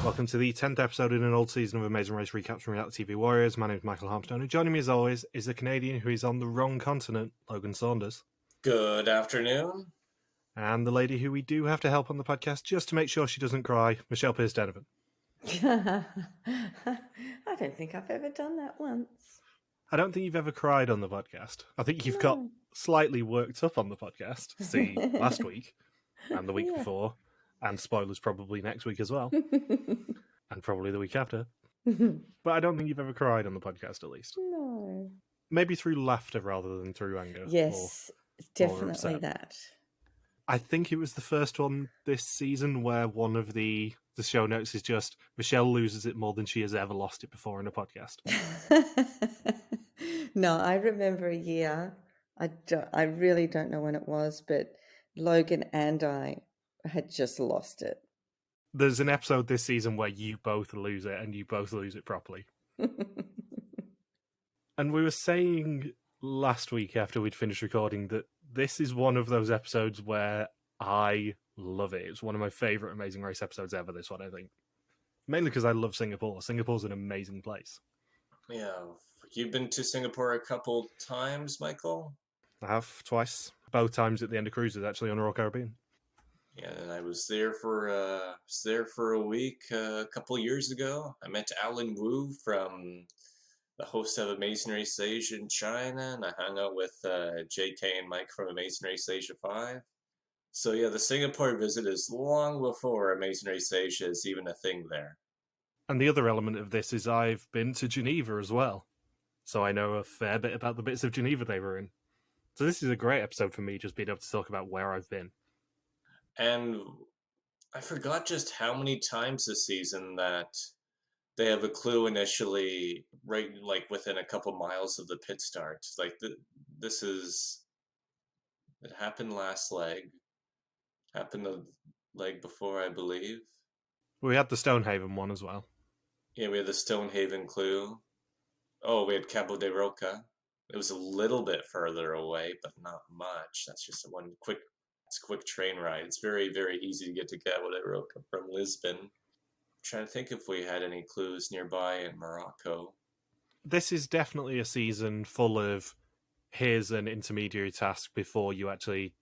Welcome to the 10th episode in an old season of Amazing Race Recaps from Reality TV Warriors. My name is Michael Harmstone, and joining me as always is the Canadian who is on the wrong continent, Logan Saunders. Good afternoon. And the lady who we do have to help on the podcast just to make sure she doesn't cry, Michelle Pearce-Donovan. I don't think I've ever done that once. I don't think you've ever cried on the podcast. I think you've got slightly worked up on the podcast. See, last week and the week before, and spoilers probably next week as well, and probably the week after. But I don't think you've ever cried on the podcast, at least. No. Maybe through laughter rather than through anger. Yes, definitely that. I think it was the first one this season where one of the show notes is just, Michelle loses it more than she has ever lost it before in a podcast. No, I remember a year, I really don't know when it was, but Logan and I had just lost it. There's an episode this season where you both lose it, and you both lose it properly. And we were saying last week after we'd finished recording that this is one of those episodes where I love it. It's one of my favourite Amazing Race episodes ever, this one, I think. Mainly because I love Singapore. Singapore's an amazing place. Yeah, you've been to Singapore a couple times, Michael? I have, twice. Both times at the end of cruises, actually, on Royal Caribbean. Yeah, and I was there for a week a couple years ago. I met Alan Wu from the host of Amazing Race Asia in China, and I hung out with JK and Mike from Amazing Race Asia 5. So yeah, the Singapore visit is long before Amazing Race Asia is even a thing there. And the other element of this is I've been to Geneva as well. So I know a fair bit about the bits of Geneva they were in. So this is a great episode for me, just being able to talk about where I've been. And I forgot just how many times this season that they have a clue initially, right, like within a couple miles of the pit start. Like it happened last leg, happened the leg before, I believe. We had the Stonehaven one as well. Yeah, we had the Stonehaven clue. Oh, we had Cabo de Roca. It was a little bit further away, but not much. That's just one quick train ride. It's very, very easy to get to Cabo de Roca from Lisbon. I'm trying to think if we had any clues nearby in Morocco. This is definitely a season full of here's an intermediary task before you actually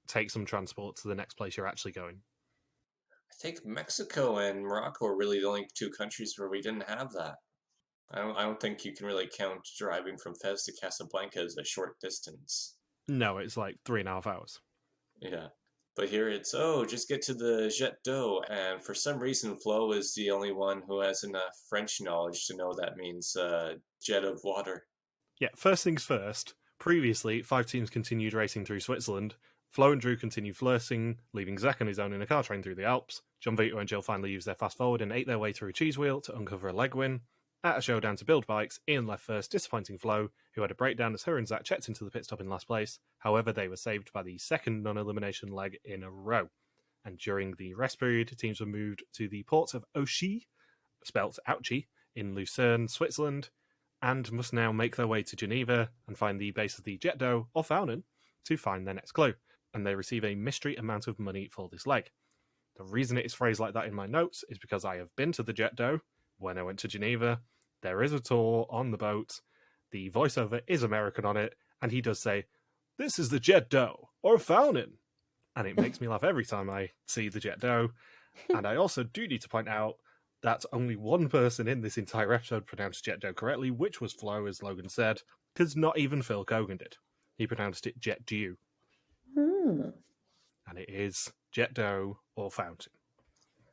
take some transport to the next place you're actually going. I think Mexico and Morocco are really the only two countries where we didn't have that. I don't think you can really count driving from Fez to Casablanca as a short distance. No, it's like 3.5 hours. Yeah. But here it's, just get to the Jet d'eau. And for some reason, Flo is the only one who has enough French knowledge to know that means jet of water. Yeah, first things first. Previously, 5 teams continued racing through Switzerland. Flo and Drew continued flirting, leaving Zach on his own in a car train through the Alps. John Vito and Jill finally used their fast forward and ate their way through a cheese wheel to uncover a leg win. At a showdown to build bikes, Ian left first, disappointing Flo, who had a breakdown as her and Zach checked into the pit stop in last place. However, they were saved by the second non-elimination leg in a row. And during the rest period, teams were moved to the port of Auchy, spelt Ouchy, in Lucerne, Switzerland, and must now make their way to Geneva and find the base of the Jet d'eau, or Faunen, to find their next clue. And they receive a mystery amount of money for this leg. The reason it is phrased like that in my notes is because I have been to the Jet d'eau when I went to Geneva. There is a tour on the boat. The voiceover is American on it, and he does say, "This is the Jet d'eau, or Faunen." And it makes me laugh every time I see the Jet d'eau. And I also do need to point out that only one person in this entire episode pronounced Jet d'eau correctly, which was Flo, as Logan said, because not even Phil Kogan did. He pronounced it Jet d'eau. And it is Jet d'eau or fountain.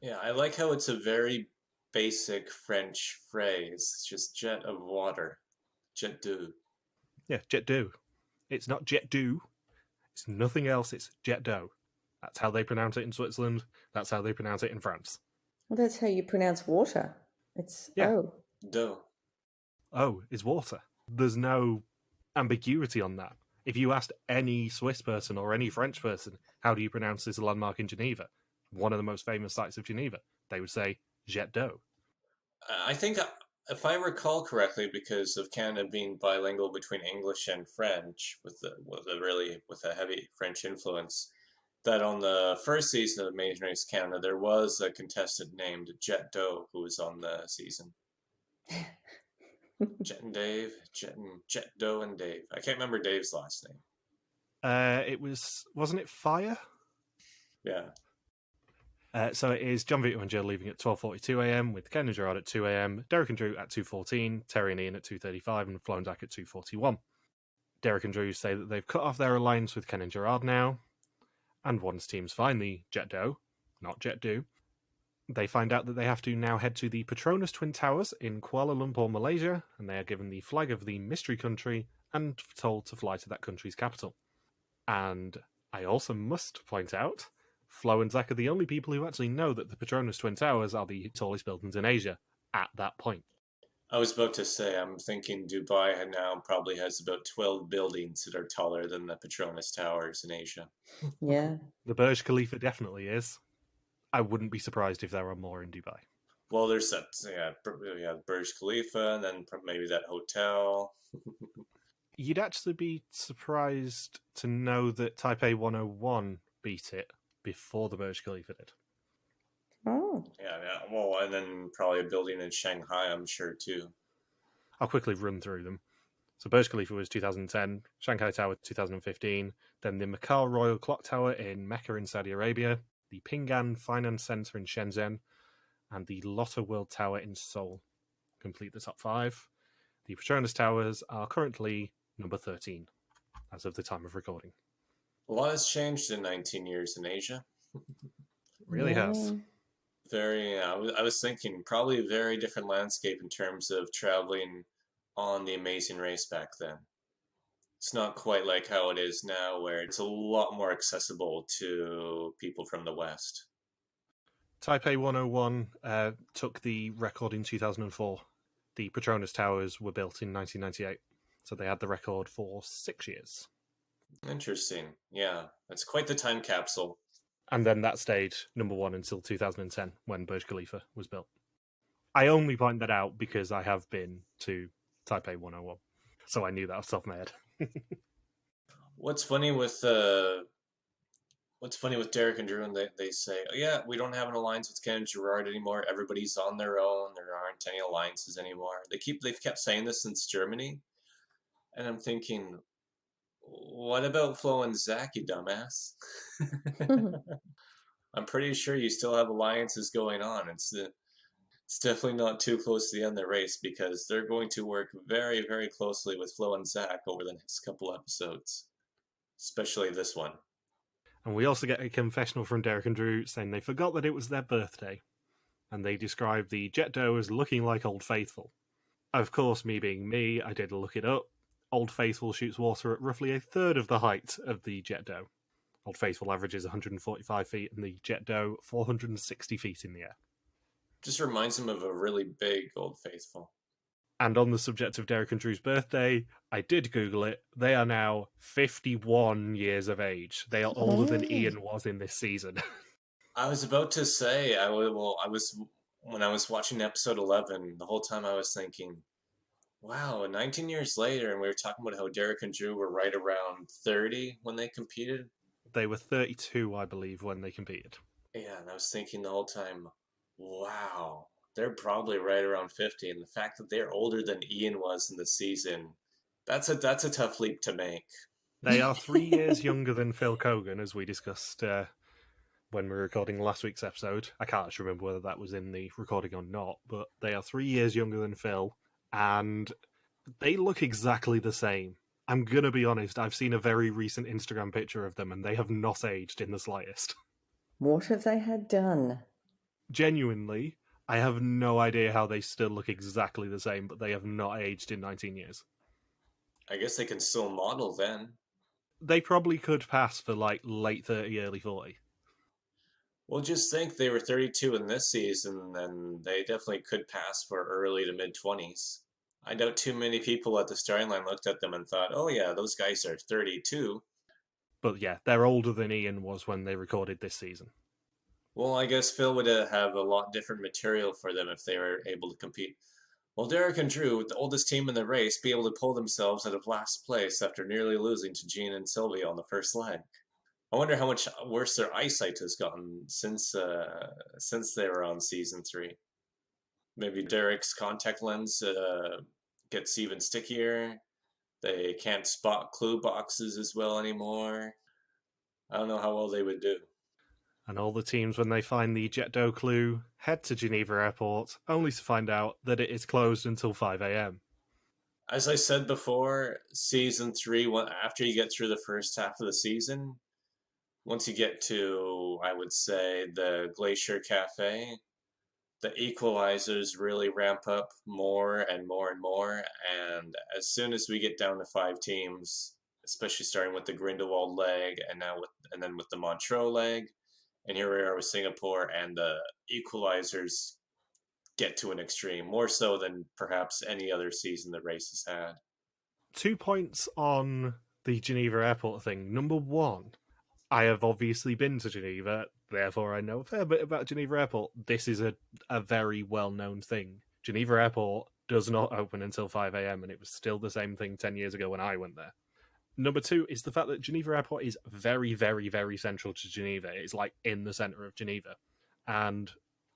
Yeah, I like how it's a very basic French phrase. It's just jet of water. Jet d'eau. Yeah, Jet d'eau. It's not Jet d'eau. It's nothing else. It's Jet d'eau. That's how they pronounce it in Switzerland. That's how they pronounce it in France. Well, that's how you pronounce water. It's D'eau. Oh, is water. There's no ambiguity on that. If you asked any Swiss person or any French person, how do you pronounce this landmark in Geneva? One of the most famous sites of Geneva. They would say Jet d'eau. I think, if I recall correctly, because of Canada being bilingual between English and French, with a heavy French influence, that on the first season of Amazing Race Canada, there was a contestant named Jet Doe who was on the season. Jet and Dave, Jet Doe and Dave. I can't remember Dave's last name. Wasn't it Fire? Yeah. So it is John Vito and Jill leaving at 12:42 a.m. with Ken and Gerard at 2 a.m., Derek and Drew at 2:14, Teri and Ian at 2:35, and Flo and Zach at 2:41. Derek and Drew say that they've cut off their alliance with Ken and Gerard now, and once teams find the Jet Doe, not Jet Do, they find out that they have to now head to the Petronas Twin Towers in Kuala Lumpur, Malaysia, and they are given the flag of the mystery country and told to fly to that country's capital. And I also must point out, Flo and Zach are the only people who actually know that the Petronas Twin Towers are the tallest buildings in Asia at that point. I was about to say, I'm thinking Dubai now probably has about 12 buildings that are taller than the Petronas Towers in Asia. Yeah. The Burj Khalifa definitely is. I wouldn't be surprised if there are more in Dubai. Well, there's that, Burj Khalifa, and then maybe that hotel. You'd actually be surprised to know that Taipei 101 beat it before the Burj Khalifa did. Oh. Yeah. Well, and then probably a building in Shanghai, I'm sure, too. I'll quickly run through them. So Burj Khalifa was 2010, Shanghai Tower 2015, then the Mecca Royal Clock Tower in Mecca in Saudi Arabia, the Ping'an Finance Center in Shenzhen, and the Lotte World Tower in Seoul. Complete the top 5. The Petronas Towers are currently number 13 as of the time of recording. A lot has changed in 19 years in Asia. Really has. I was thinking probably a very different landscape in terms of traveling on the Amazing Race back then. It's not quite like how it is now, where it's a lot more accessible to people from the West. Taipei 101 took the record in 2004. The Petronas Towers were built in 1998, so they had the record for 6 years. Interesting. Yeah, that's quite the time capsule. And then that stayed number 1 until 2010, when Burj Khalifa was built. I only point that out because I have been to Taipei 101, so I knew that off the top of my head. What's funny with Derek and Drew, and they say, oh, yeah, we don't have an alliance with Ken and Gerard anymore. Everybody's on their own. There aren't any alliances anymore. They've kept saying this since Germany, and I'm thinking, what about Flo and Zach, you dumbass? I'm pretty sure you still have alliances going on. It's definitely not too close to the end of the race, because they're going to work very, very closely with Flo and Zach over the next couple episodes, especially this one. And we also get a confessional from Derek and Drew saying they forgot that it was their birthday, and they describe the Jet Doe as looking like Old Faithful. Of course, me being me, I did look it up. Old Faithful shoots water at roughly a third of the height of the Jet Doe. Old Faithful averages 145 feet, and the Jet Doe 460 feet in the air. Just reminds him of a really big Old Faithful. And on the subject of Derek and Drew's birthday, I did Google it. They are now 51 years of age. They are older than Ian was in this season. I was about to say, when I was watching episode 11, the whole time I was thinking, wow, 19 years later, and we were talking about how Derek and Drew were right around 30 when they competed. They were 32, I believe, when they competed. Yeah, and I was thinking the whole time, wow, they're probably right around 50, and the fact that they're older than Ian was in the season, that's a tough leap to make. They are 3 years younger than Phil Kogan, as we discussed when we were recording last week's episode. I can't actually remember whether that was in the recording or not, but they are 3 years younger than Phil, and they look exactly the same. I'm going to be honest, I've seen a very recent Instagram picture of them, and they have not aged in the slightest. What have they had done? Genuinely, I have no idea how they still look exactly the same, but they have not aged in 19 years. I guess they can still model then. They probably could pass for like late 30, early 40. Well, just think they were 32 in this season, and they definitely could pass for early to mid-20s. I doubt too many people at the starting line looked at them and thought, oh yeah, those guys are 32. But yeah, they're older than Ian was when they recorded this season. Well, I guess Phil would have a lot different material for them if they were able to compete. Well, Derek and Drew, the oldest team in the race, be able to pull themselves out of last place after nearly losing to Gene and Sylvia on the first leg. I wonder how much worse their eyesight has gotten since they were on season 3. Maybe Derek's contact lens gets even stickier. They can't spot clue boxes as well anymore. I don't know how well they would do. And all the teams, when they find the Jet Do clue, head to Geneva Airport, only to find out that it is closed until 5 a.m. As I said before, season 3, after you get through the first half of the season, once you get to, I would say, the Glacier Cafe, the equalizers really ramp up more and more and more. And as soon as we get down to 5 teams, especially starting with the Grindelwald leg and then with the Montreux leg, and here we are with Singapore, and the equalizers get to an extreme, more so than perhaps any other season the race has had. 2 points on the Geneva Airport thing. Number one, I have obviously been to Geneva, therefore I know a fair bit about Geneva Airport. This is a very well-known thing. Geneva Airport does not open until 5 a.m, and it was still the same thing 10 years ago when I went there. Number two is the fact that Geneva Airport is very, very, very central to Geneva. It's like in the centre of Geneva. And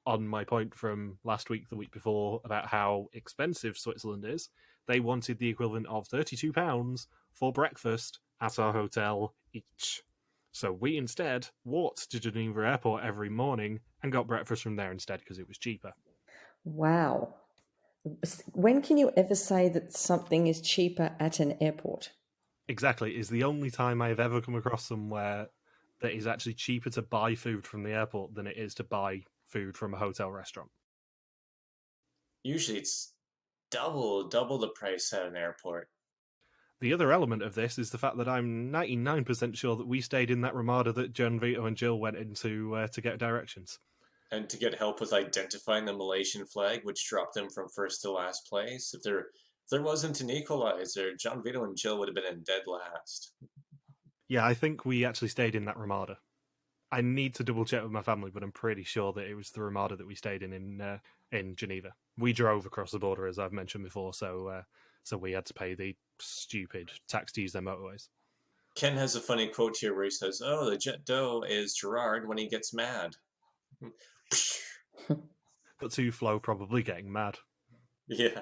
on my point from last week, the week before, about how expensive Switzerland is, they wanted the equivalent of £32 for breakfast at our hotel each. So we instead walked to Geneva Airport every morning and got breakfast from there instead because it was cheaper. Wow. When can you ever say that something is cheaper at an airport? Exactly. It's the only time I have ever come across somewhere that is actually cheaper to buy food from the airport than it is to buy food from a hotel restaurant. Usually it's double the price at an airport. The other element of this is the fact that I'm 99% sure that we stayed in that Ramada that John Vito and Jill went into to get directions. And to get help with identifying the Malaysian flag, which dropped them from first to last place. If there wasn't an equalizer, John Vito and Jill would have been in dead last. Yeah, I think we actually stayed in that Ramada. I need to double check with my family, but I'm pretty sure that it was the Ramada that we stayed in Geneva. We drove across the border, as I've mentioned before, so we had to pay the stupid tax to use their motorways. Ken has a funny quote here where he says, "Oh, the Jet Do is Gerard when he gets mad." But to Flo probably getting mad. Yeah.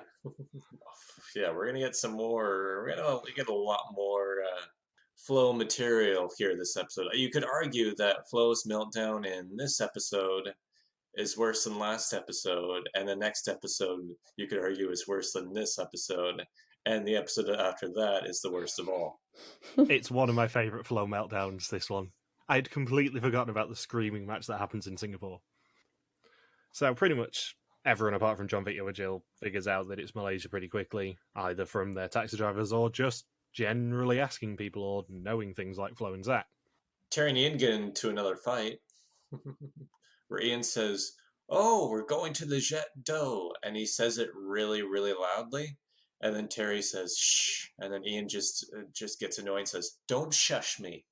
Yeah, we're gonna get some more. We're gonna get a lot more Flo material here this episode. You could argue that Flo's meltdown in this episode is worse than last episode, and the next episode you could argue is worse than this episode, and the episode after that is the worst of all. It's one of my favourite Flo meltdowns, this one. I'd completely forgotten about the screaming match that happens in Singapore. So pretty much everyone apart from John Vito or Jill figures out that it's Malaysia pretty quickly, either from their taxi drivers or just generally asking people or knowing things like Flo and Zach. Teri and Ian get into another fight where Ian says, "Oh, we're going to the Jet Do," and he says it really, really loudly. And then Teri says, "Shh," and then Ian just gets annoyed and says, "Don't shush me."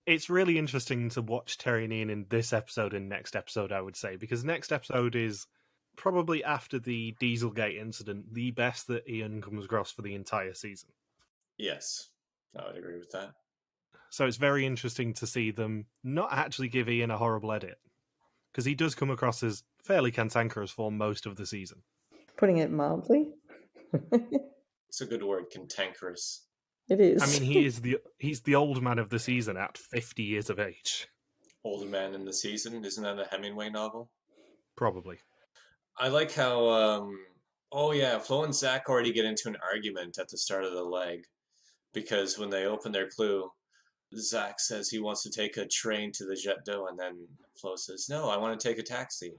It's really interesting to watch Teri and Ian in this episode and next episode, I would say, because next episode is probably after the Dieselgate incident, the best that Ian comes across for the entire season. Yes, I would agree with that. So it's very interesting to see them not actually give Ian a horrible edit, because he does come across as fairly cantankerous for most of the season. Putting it mildly. It's a good word, cantankerous. It is. I mean, he's the old man of the season at 50 years of age. Older Man in the Season, isn't that a Hemingway novel? Probably. I like how, oh yeah, Flo and Zach already get into an argument at the start of the leg, because when they open their clue, Zach says he wants to take a train to the Jet Do, and then Flo says, "No, I want to take a taxi.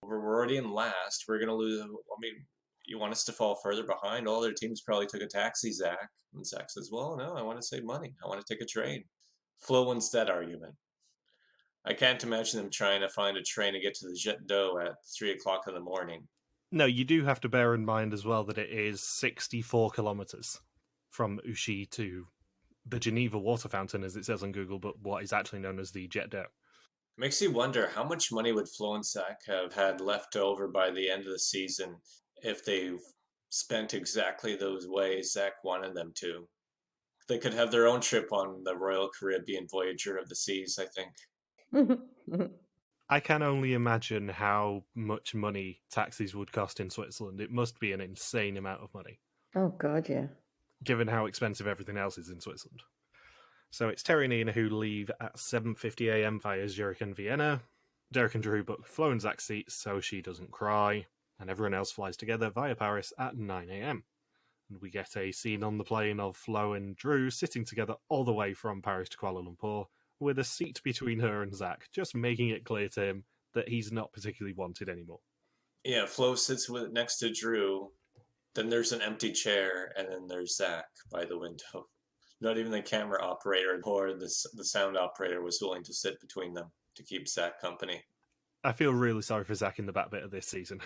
We're already in last. We're going to lose. I mean, you want us to fall further behind? All their teams probably took a taxi, Zach." And Zach says, "Well, no, I want to save money. I want to take a train." Flo wins that argument. I can't imagine them trying to find a train to get to the Jet Do at 3 o'clock in the morning. No, you do have to bear in mind as well that it is 64 kilometres from Ushi to the Geneva water fountain, as it says on Google, but what is actually known as the Jet Do. Makes you wonder how much money would Flo and Zach have had left over by the end of the season if they've spent exactly those ways Zach wanted them to. They could have their own trip on the Royal Caribbean Voyager of the Seas, I think. I can only imagine how much money taxis would cost in Switzerland. It must be an insane amount of money, Oh, God, yeah. given how expensive everything else is in Switzerland. So it's Teri and Ian who leave at 7:50 a.m. via Zurich and Vienna. Derek and Drew book Flo and Zach's seats so she doesn't cry, and everyone else flies together via Paris at 9 a.m. And we get a scene on the plane of Flo and Drew sitting together all the way from Paris to Kuala Lumpur, with a seat between her and Zach, just making it clear to him that he's not particularly wanted anymore. Yeah, Flo sits next to Drew. Then there's an empty chair, and then there's Zach by the window. Not even the camera operator or the sound operator was willing to sit between them to keep Zach company. I feel really sorry for Zach in the back bit of this season.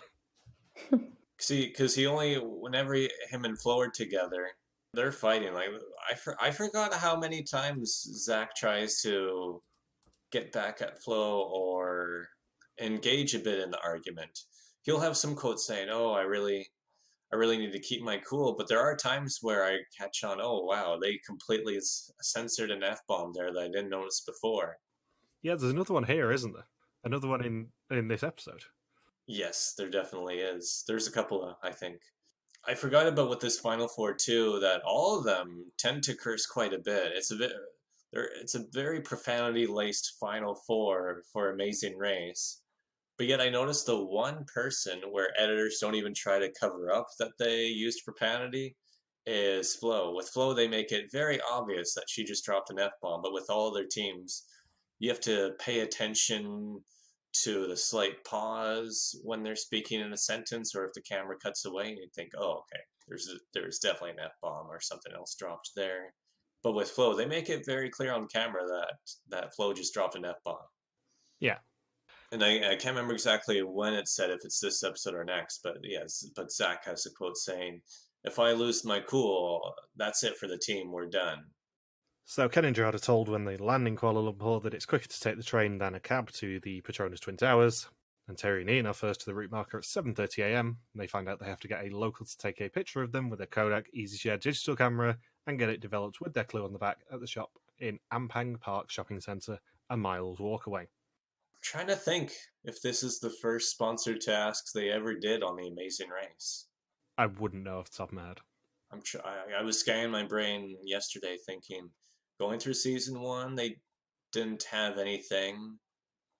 See, because whenever him and Flo are together, they're fighting. Like I forgot how many times Zach tries to get back at Flo or engage a bit in the argument. He'll have some quote saying, "Oh, I really need to keep my cool," but there are times where I catch on, oh wow, they completely censored an F-bomb there that I didn't notice before. Yeah, there's another one here, isn't there? Another one in this episode. Yes, there definitely is. There's a couple of, I think. I forgot about with this Final Four too, that all of them tend to curse quite a bit. It's a very profanity-laced Final Four for Amazing Race. But yet I noticed the one person where editors don't even try to cover up that they used profanity is Flo. With Flo, they make it very obvious that she just dropped an F-bomb, but with all other teams, you have to pay attention to the slight pause when they're speaking in a sentence, or if the camera cuts away and you think, oh, okay, there's definitely an F-bomb or something else dropped there. But with Flo, they make it very clear on camera that Flo just dropped an F-bomb. Yeah. And I can't remember exactly when it said, if it's this episode or next, but yes, but Zach has a quote saying, "If I lose my cool, that's it for the team, we're done." So Ken and Gerard are told when they land in Kuala Lumpur that it's quicker to take the train than a cab to the Petronas Twin Towers, and Teri and Ian are first to the route marker at 7:30 a.m, and they find out they have to get a local to take a picture of them with a Kodak EasyShare digital camera and get it developed with their clue on the back at the shop in Ampang Park Shopping Centre, a mile's walk away. Trying to think if this is the first sponsored tasks they ever did on The Amazing Race. I wouldn't know off the top of my head. I was scanning my brain yesterday thinking, going through season 1, they didn't have anything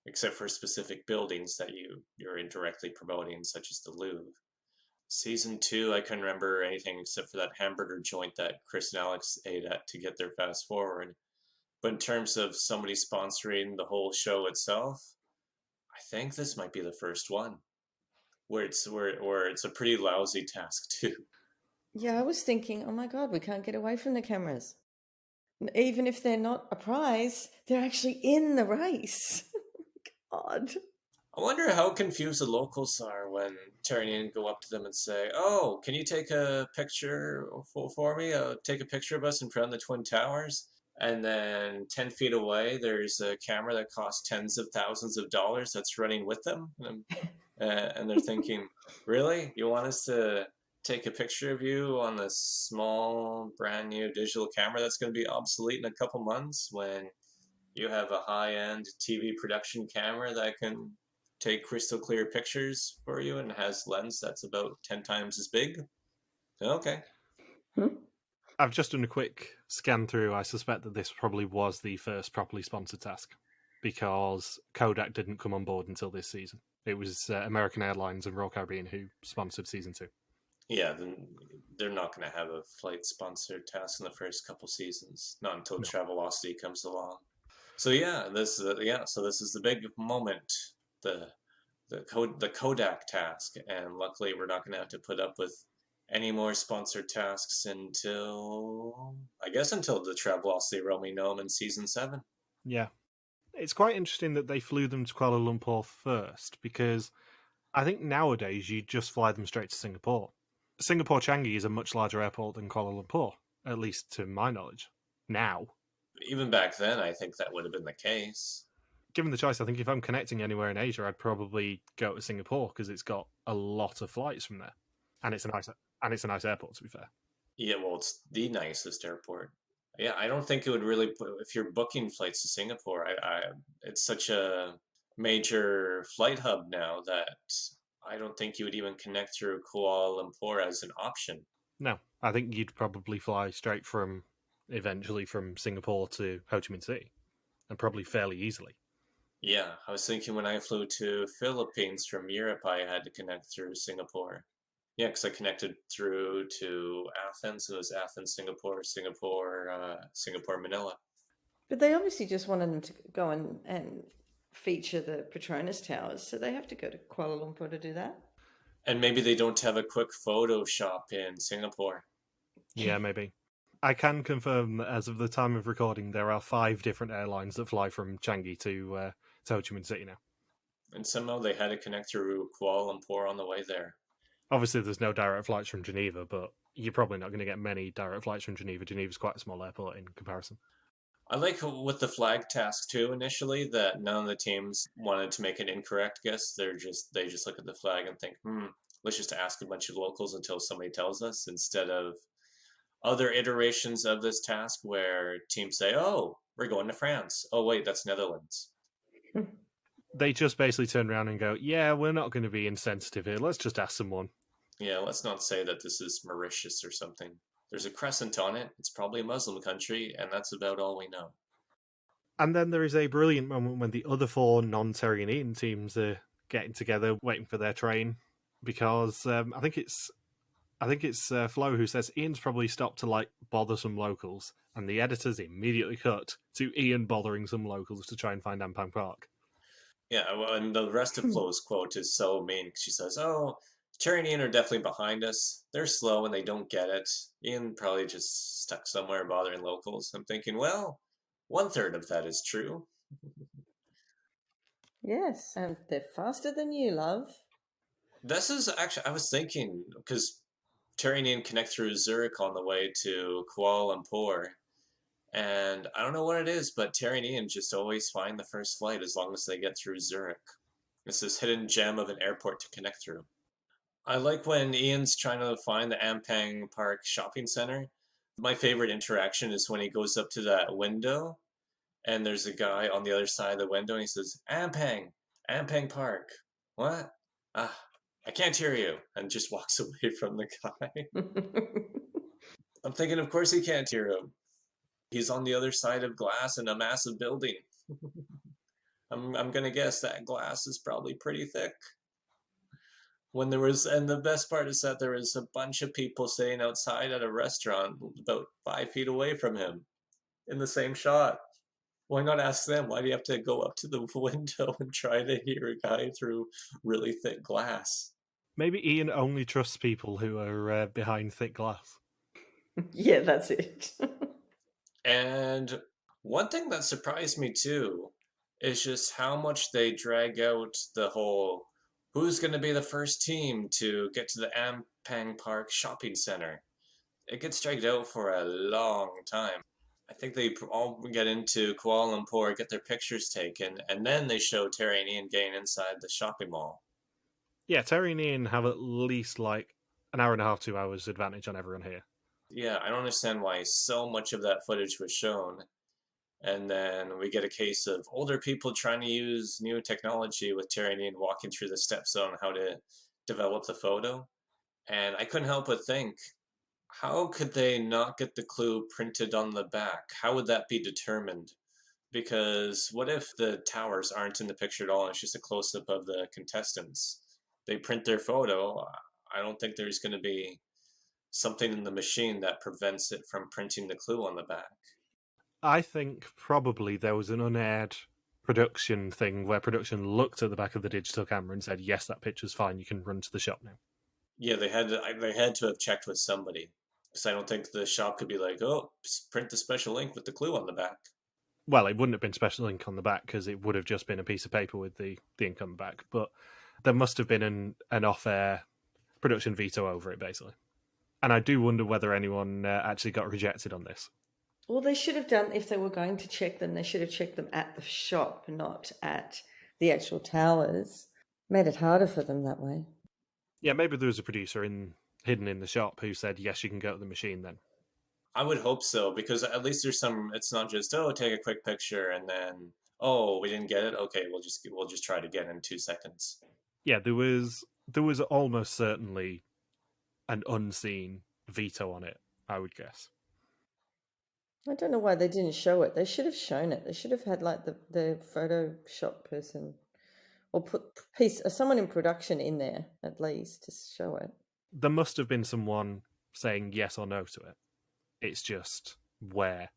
except for specific buildings that you're indirectly promoting, such as the Louvre. Season 2, I couldn't remember anything except for that hamburger joint that Chris and Alex ate at to get their fast forward. But in terms of somebody sponsoring the whole show itself, I think this might be the first one where it's a pretty lousy task too. Yeah, I was thinking, oh my God, we can't get away from the cameras. Even if they're not a prize, they're actually in the race. God. I wonder how confused the locals are when Teri and Ian go up to them and say, "Oh, can you take a picture for me? Take a picture of us in front of the Twin Towers." And then 10 feet away, there's a camera that costs tens of thousands of dollars that's running with them. And they're thinking, really? You want us to take a picture of you on this small, brand new digital camera that's going to be obsolete in a couple months when you have a high-end TV production camera that can take crystal clear pictures for you and has lens that's about 10 times as big? Okay. I've just done a quick scan through. I suspect that this probably was the first properly sponsored task because Kodak didn't come on board until this season. It was American Airlines and Royal Caribbean who sponsored season 2. Yeah, then they're not going to have a flight sponsored task in the first couple seasons, not until No. Travelocity comes along. So yeah, this is the big moment, the Kodak task, and luckily we're not going to have to put up with any more sponsored tasks until the Travelocity roaming gnome in season 7. Yeah. It's quite interesting that they flew them to Kuala Lumpur first because I think nowadays you just fly them straight to Singapore. Singapore Changi is a much larger airport than Kuala Lumpur, at least to my knowledge. Now. Even back then, I think that would have been the case. Given the choice, I think if I'm connecting anywhere in Asia, I'd probably go to Singapore because it's got a lot of flights from there. And it's a nice airport, to be fair. Yeah, well, it's the nicest airport. Yeah, I don't think it would really if you're booking flights to Singapore. It's such a major flight hub now that I don't think you would even connect through Kuala Lumpur as an option. No, I think you'd probably fly straight eventually from Singapore to Ho Chi Minh City, and probably fairly easily. Yeah, I was thinking when I flew to Philippines from Europe, I had to connect through Singapore. Yeah, because I connected through to Athens. It was Athens, Singapore, Singapore, Manila. But they obviously just wanted them to go and feature the Petronas Towers, so they have to go to Kuala Lumpur to do that. And maybe they don't have a quick Photoshop in Singapore. Yeah, maybe. I can confirm that as of the time of recording, there are 5 different airlines that fly from Changi to Ho Chi Minh City now. And somehow they had to connect through Kuala Lumpur on the way there. Obviously, there's no direct flights from Geneva, but you're probably not going to get many direct flights from Geneva. Geneva's quite a small airport in comparison. I like with the flag task too initially that none of the teams wanted to make an incorrect guess. They just look at the flag and think, let's just ask a bunch of locals until somebody tells us, instead of other iterations of this task where teams say, oh, we're going to France. Oh wait, that's Netherlands. They just basically turn around and go, yeah, we're not going to be insensitive here. Let's just ask someone. Yeah, let's not say that this is Mauritius or something. There's a crescent on it. It's probably a Muslim country, and that's about all we know. And then there is a brilliant moment when the other 4 non-Teri Ian teams are getting together, waiting for their train, because I think it's Flo who says Ian's probably stopped to bother some locals, and the editors immediately cut to Ian bothering some locals to try and find Ampang Park. Yeah, well, and the rest of Flo's quote is so mean. She says, oh, Teri and Ian are definitely behind us. They're slow and they don't get it. Ian probably just stuck somewhere bothering locals. I'm thinking, well, 1/3 of that is true. Yes, and they're faster than you, love. This is actually, I was thinking, because Teri and Ian connect through Zurich on the way to Kuala Lumpur. And I don't know what it is, but Teri and Ian just always find the first flight as long as they get through Zurich. It's this hidden gem of an airport to connect through. I like when Ian's trying to find the Ampang Park shopping center. My favorite interaction is when he goes up to that window and there's a guy on the other side of the window and he says, Ampang Park. What? Ah, I can't hear you. And just walks away from the guy. I'm thinking, of course he can't hear him. He's on the other side of glass in a massive building. I'm gonna guess that glass is probably pretty thick. And the best part is that there was a bunch of people sitting outside at a restaurant about 5 feet away from him in the same shot. Why not ask them? Why do you have to go up to the window and try to hear a guy through really thick glass? Maybe Ian only trusts people who are behind thick glass. Yeah, that's it. And one thing that surprised me too is just how much they drag out the whole who's going to be the first team to get to the Ampang Park shopping center. It gets dragged out for a long time. I think they all get into Kuala Lumpur, get their pictures taken, and then they show Teri and Ian getting inside the shopping mall. Yeah, Teri and Ian have at least an hour and a half, 2 hours advantage on everyone here. Yeah, I don't understand why so much of that footage was shown. And then we get a case of older people trying to use new technology with Teri and Ian walking through the steps on how to develop the photo. And I couldn't help but think, how could they not get the clue printed on the back? How would that be determined? Because what if the towers aren't in the picture at all and it's just a close-up of the contestants? They print their photo. I don't think there's going to be something in the machine that prevents it from printing the clue on the back. I think probably there was an unaired production thing where production looked at the back of the digital camera and said, yes, that picture's fine, you can run to the shop now. Yeah, they had to have checked with somebody. Because I don't think the shop could be like, oh, print the special ink with the clue on the back. Well, it wouldn't have been special ink on the back because it would have just been a piece of paper with the ink on the back. But there must have been an off-air production veto over it, basically. And I do wonder whether anyone actually got rejected on this. Well, they should have done, if they were going to check them, they should have checked them at the shop, not at the actual towers. Made it harder for them that way. Yeah, maybe there was a producer hidden in the shop who said, yes, you can go to the machine then. I would hope so, because at least there's some. It's not just, oh, take a quick picture and then, oh, we didn't get it. Okay, we'll just try it again in 2 seconds. Yeah, there was almost certainly an unseen veto on it, I would guess. I don't know why they didn't show it. They should have shown it. They should have had like the Photoshop person or put someone in production in there at least to show it. There must have been someone saying yes or no to it. It's just where.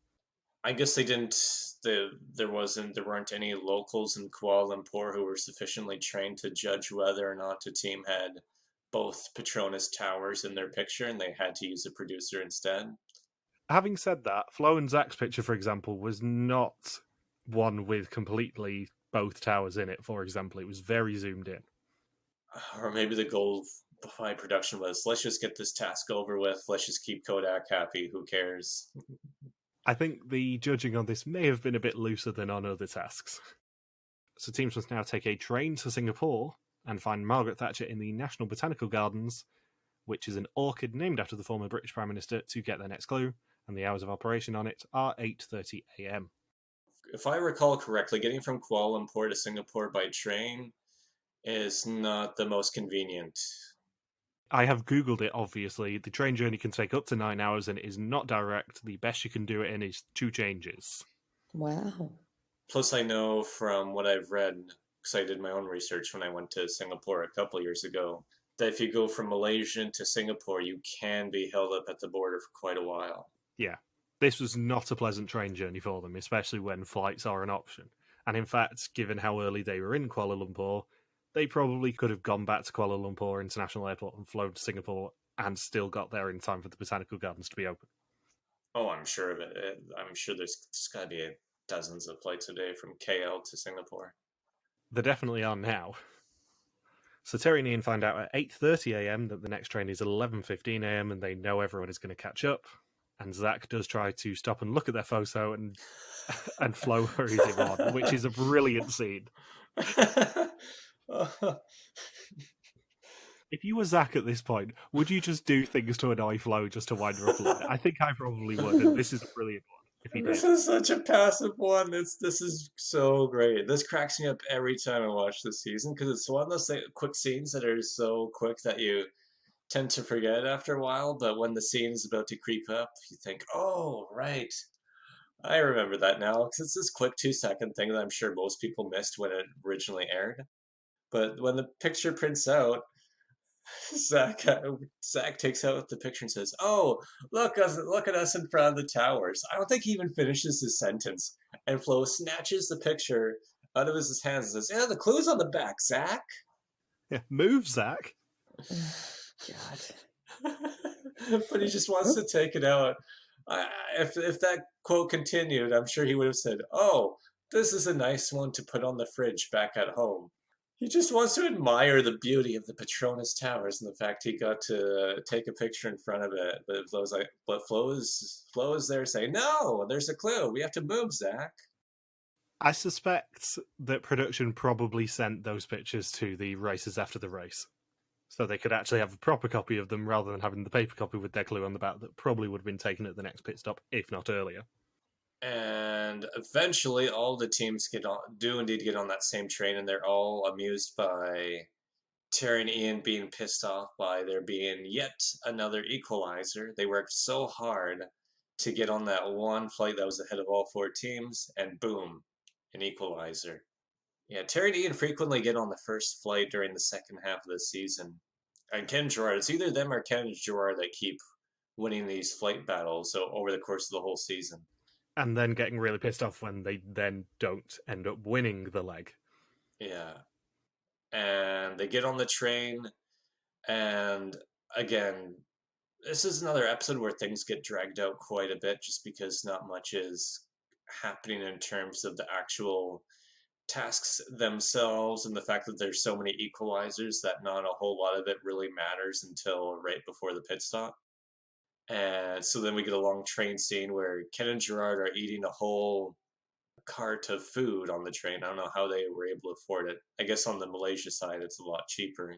I guess they didn't. There weren't any locals in Kuala Lumpur who were sufficiently trained to judge whether or not a team had both Petronas Towers in their picture, and they had to use a producer instead. Having said that, Flo and Zach's picture, for example, was not one with completely both towers in it, for example. It was very zoomed in. Or maybe the goal behind production was, let's just get this task over with. Let's just keep Kodak happy. Who cares? I think the judging on this may have been a bit looser than on other tasks. So teams must now take a train to Singapore and find Margaret Thatcher in the National Botanical Gardens, which is an orchid named after the former British Prime Minister, to get their next clue, and the hours of operation on it are 8:30 a.m. If I recall correctly, getting from Kuala Lumpur to Singapore by train is not the most convenient. I have Googled it, obviously. The train journey can take up to 9 hours and it is not direct. The best you can do it in is 2 changes. Wow. Plus, I know from what I've read, because I did my own research when I went to Singapore a couple years ago, that if you go from Malaysia to Singapore, you can be held up at the border for quite a while. Yeah, this was not a pleasant train journey for them, especially when flights are an option. And in fact, given how early they were in Kuala Lumpur, they probably could have gone back to Kuala Lumpur International Airport and flown to Singapore and still got there in time for the Botanical Gardens to be open. Oh, I'm sure of it. I'm sure there's got to be dozens of flights a day from KL to Singapore. There definitely are now. So Teri and Ian find out at 8:30 a.m. that the next train is 11:15 a.m. and they know everyone is going to catch up. And Zach does try to stop and look at their photo, and Flo hurries him on, which is a brilliant scene. If you were Zach at this point, would you just do things to annoy Flo just to wind her up a little bit? I think I probably would, and this is a brilliant one. If he This did. is such a passive one. This is so great. This cracks me up every time I watch this season, because it's one of those quick scenes that are so quick that you tend to forget after a while. But when the scene is about to creep up, you think, "Oh, right, I remember that now." Because it's this quick 2 second thing that I'm sure most people missed when it originally aired. But when the picture prints out, Zach takes out the picture and says, "Oh, look at us in front of the towers." I don't think he even finishes his sentence, and Flo snatches the picture out of his hands and says, "Yeah, the clue's on the back, Zach." Yeah, move, Zach. God. But he just wants to take it out. If that quote continued, I'm sure he would have said, "Oh, this is a nice one to put on the fridge back at home." He just wants to admire the beauty of the Petronas Towers and the fact he got to take a picture in front of it. But Flo is there saying, "No, there's a clue. We have to move, Zach." I suspect that production probably sent those pictures to the racers after the race, so they could actually have a proper copy of them rather than having the paper copy with their clue on the back that probably would have been taken at the next pit stop, if not earlier. And eventually, all the teams do indeed get on that same train, and they're all amused by Teri and Ian being pissed off by there being yet another equalizer. They worked so hard to get on that one flight that was ahead of all 4 teams, and boom, an equalizer. Yeah, Teri and Ian frequently get on the first flight during the second half of the season. And Ken Gerard, it's either them or Ken Gerard that keep winning these flight battles over the course of the whole season. And then getting really pissed off when they then don't end up winning the leg. Yeah. And they get on the train, and again, this is another episode where things get dragged out quite a bit just because not much is happening in terms of the actual tasks themselves, and the fact that there's so many equalizers that not a whole lot of it really matters until right before the pit stop. And so then we get a long train scene where Ken and Gerard are eating a whole cart of food on the train. I don't know how they were able to afford it. I guess on the Malaysia side, it's a lot cheaper.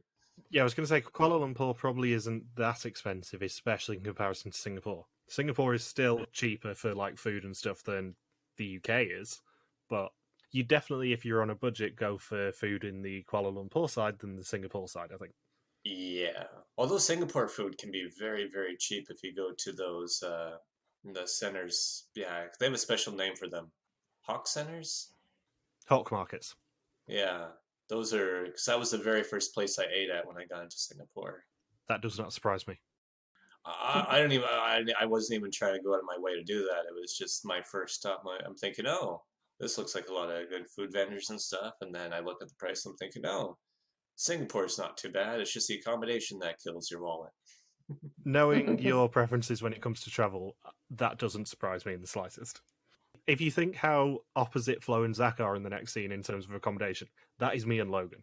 Yeah, I was going to say Kuala Lumpur probably isn't that expensive, especially in comparison to Singapore. Singapore is still cheaper for like food and stuff than the UK is, but you definitely, if you're on a budget, go for food in the Kuala Lumpur side than the Singapore side, I think. Yeah. Although Singapore food can be very, very cheap if you go to those the centers. Yeah, they have a special name for them. Hawk centers? Hawk markets. Yeah. Those are, because that was the very first place I ate at when I got into Singapore. That does not surprise me. I don't even, I wasn't even trying to go out of my way to do that. It was just my first stop. I'm thinking, oh, this looks like a lot of good food vendors and stuff. And then I look at the price, I'm thinking, oh, Singapore's not too bad. It's just the accommodation that kills your wallet. Knowing your preferences when it comes to travel, that doesn't surprise me in the slightest. If you think how opposite Flo and Zach are in the next scene in terms of accommodation, that is me and Logan.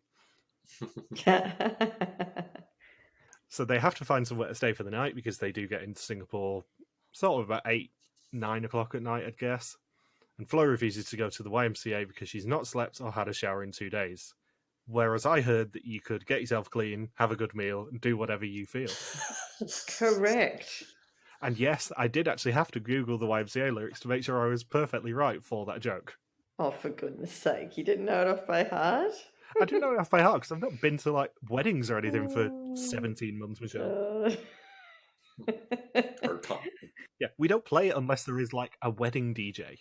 So they have to find somewhere to stay for the night because they do get into Singapore sort of about 8, 9 o'clock at night, I'd guess. And Flo refuses to go to the YMCA because she's not slept or had a shower in 2 days. Whereas I heard that you could get yourself clean, have a good meal, and do whatever you feel. Correct. And yes, I did actually have to Google the YMCA lyrics to make sure I was perfectly right for that joke. Oh, for goodness sake. You didn't know it off by heart? I didn't know it off by heart because I've not been to like weddings or anything for 17 months, Michelle. Or pop. Yeah, we don't play it unless there is like a wedding DJ.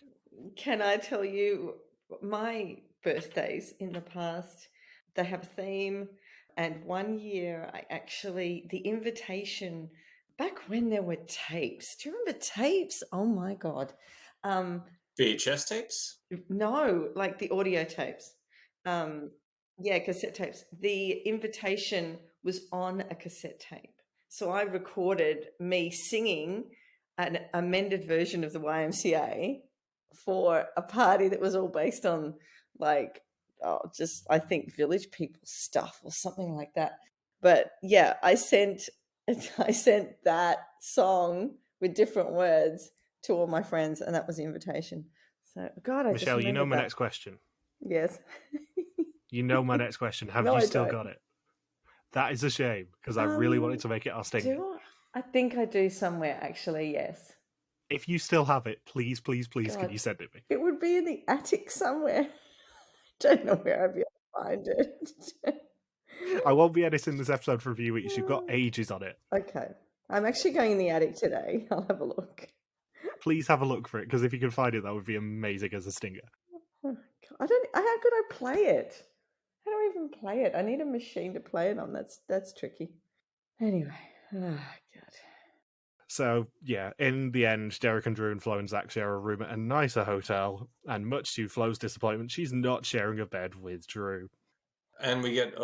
Can I tell you, my birthdays in the past, they have a theme. And one year, the invitation, back when there were tapes. Do you remember tapes? Oh my God. VHS tapes? No, like the audio tapes. Yeah, cassette tapes. The invitation was on a cassette tape. So I recorded me singing an amended version of the YMCA for a party that was all based on like I think Village People stuff or something like that. But yeah, I sent that song with different words to all my friends, and that was the invitation. So God, Michelle, you know my next question. Yes. You know my next question. Have No, you I still don't. got it? That is a shame because I really wanted to make it our stinger. I think I do somewhere, actually, yes. If you still have it, please, please, please, God. can you send it me? It would be in the attic somewhere. Don't know where I'd be able to find it. I won't be editing this episode for a few weeks. You've got ages on it. Okay. I'm actually going in the attic today. I'll have a look. Please have a look for it because if you can find it, that would be amazing as a stinger. Oh, how could I play it? How do I even play it? I need a machine to play it on. That's tricky. Anyway, God. So, yeah, in the end, Derek and Drew and Flo and Zach share a room at a nicer hotel, and much to Flo's disappointment, she's not sharing a bed with Drew. And we get,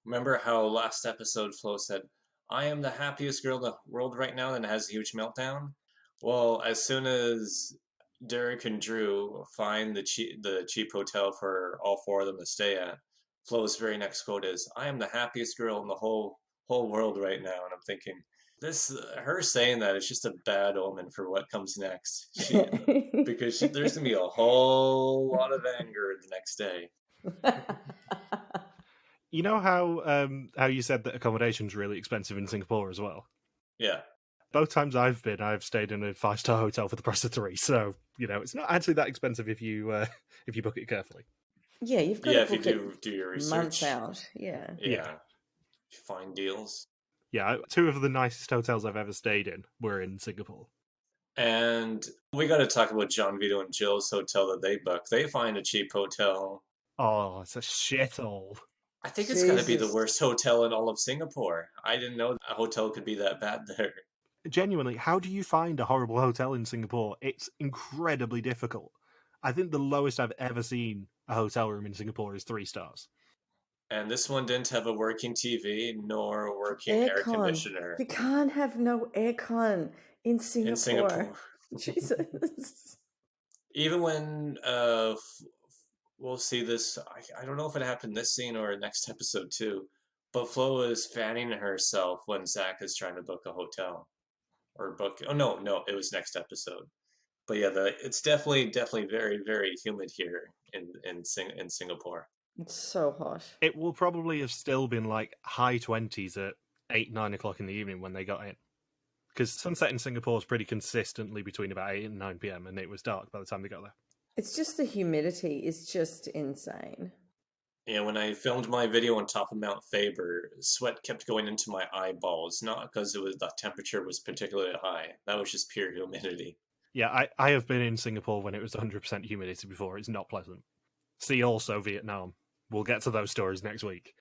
remember how last episode Flo said, I am the happiest girl in the world right now, and has a huge meltdown? Well, as soon as Derek and Drew find the cheap hotel for all four of them to stay at, Flo's very next quote is, I am the happiest girl in the whole world right now. And I'm thinking, her saying that is just a bad omen for what comes next. Because there's going to be a whole lot of anger the next day. You know how you said that accommodation's really expensive in Singapore as well? Yeah. Both times I've stayed in a 5-star hotel for the price of 3. So, it's not actually that expensive if you book it carefully. Yeah, you've got to book if you do your research. Months out. Yeah. Find deals. Yeah, 2 of the nicest hotels I've ever stayed in were in Singapore. And we got to talk about John Vito and Jill's hotel that they booked. They find a cheap hotel. Oh, it's a shithole. I think it's got to be the worst hotel in all of Singapore. I didn't know a hotel could be that bad there. Genuinely, how do you find a horrible hotel in Singapore? It's incredibly difficult. I think the lowest I've ever seen a hotel room in Singapore is 3 stars. And this one didn't have a working TV nor a working air conditioner. You can't have no aircon in Singapore. Jesus. Even when we'll see this, I don't know if it happened this scene or next episode too, but Flo is fanning herself when Zach is trying to book a hotel. Or book. Oh no, it was next episode. But yeah, it's definitely very, very humid here in Singapore. It's so hot. It will probably have still been like high 20s at 8, 9 o'clock in the evening when they got in. Because sunset in Singapore is pretty consistently between about 8 and 9 p.m, and it was dark by the time they got there. It's just the humidity is just insane. Yeah, when I filmed my video on top of Mount Faber, sweat kept going into my eyeballs, not because the temperature was particularly high. That was just pure humidity. Yeah, I have been in Singapore when it was 100% humidity before. It's not pleasant. See also Vietnam. We'll get to those stories next week.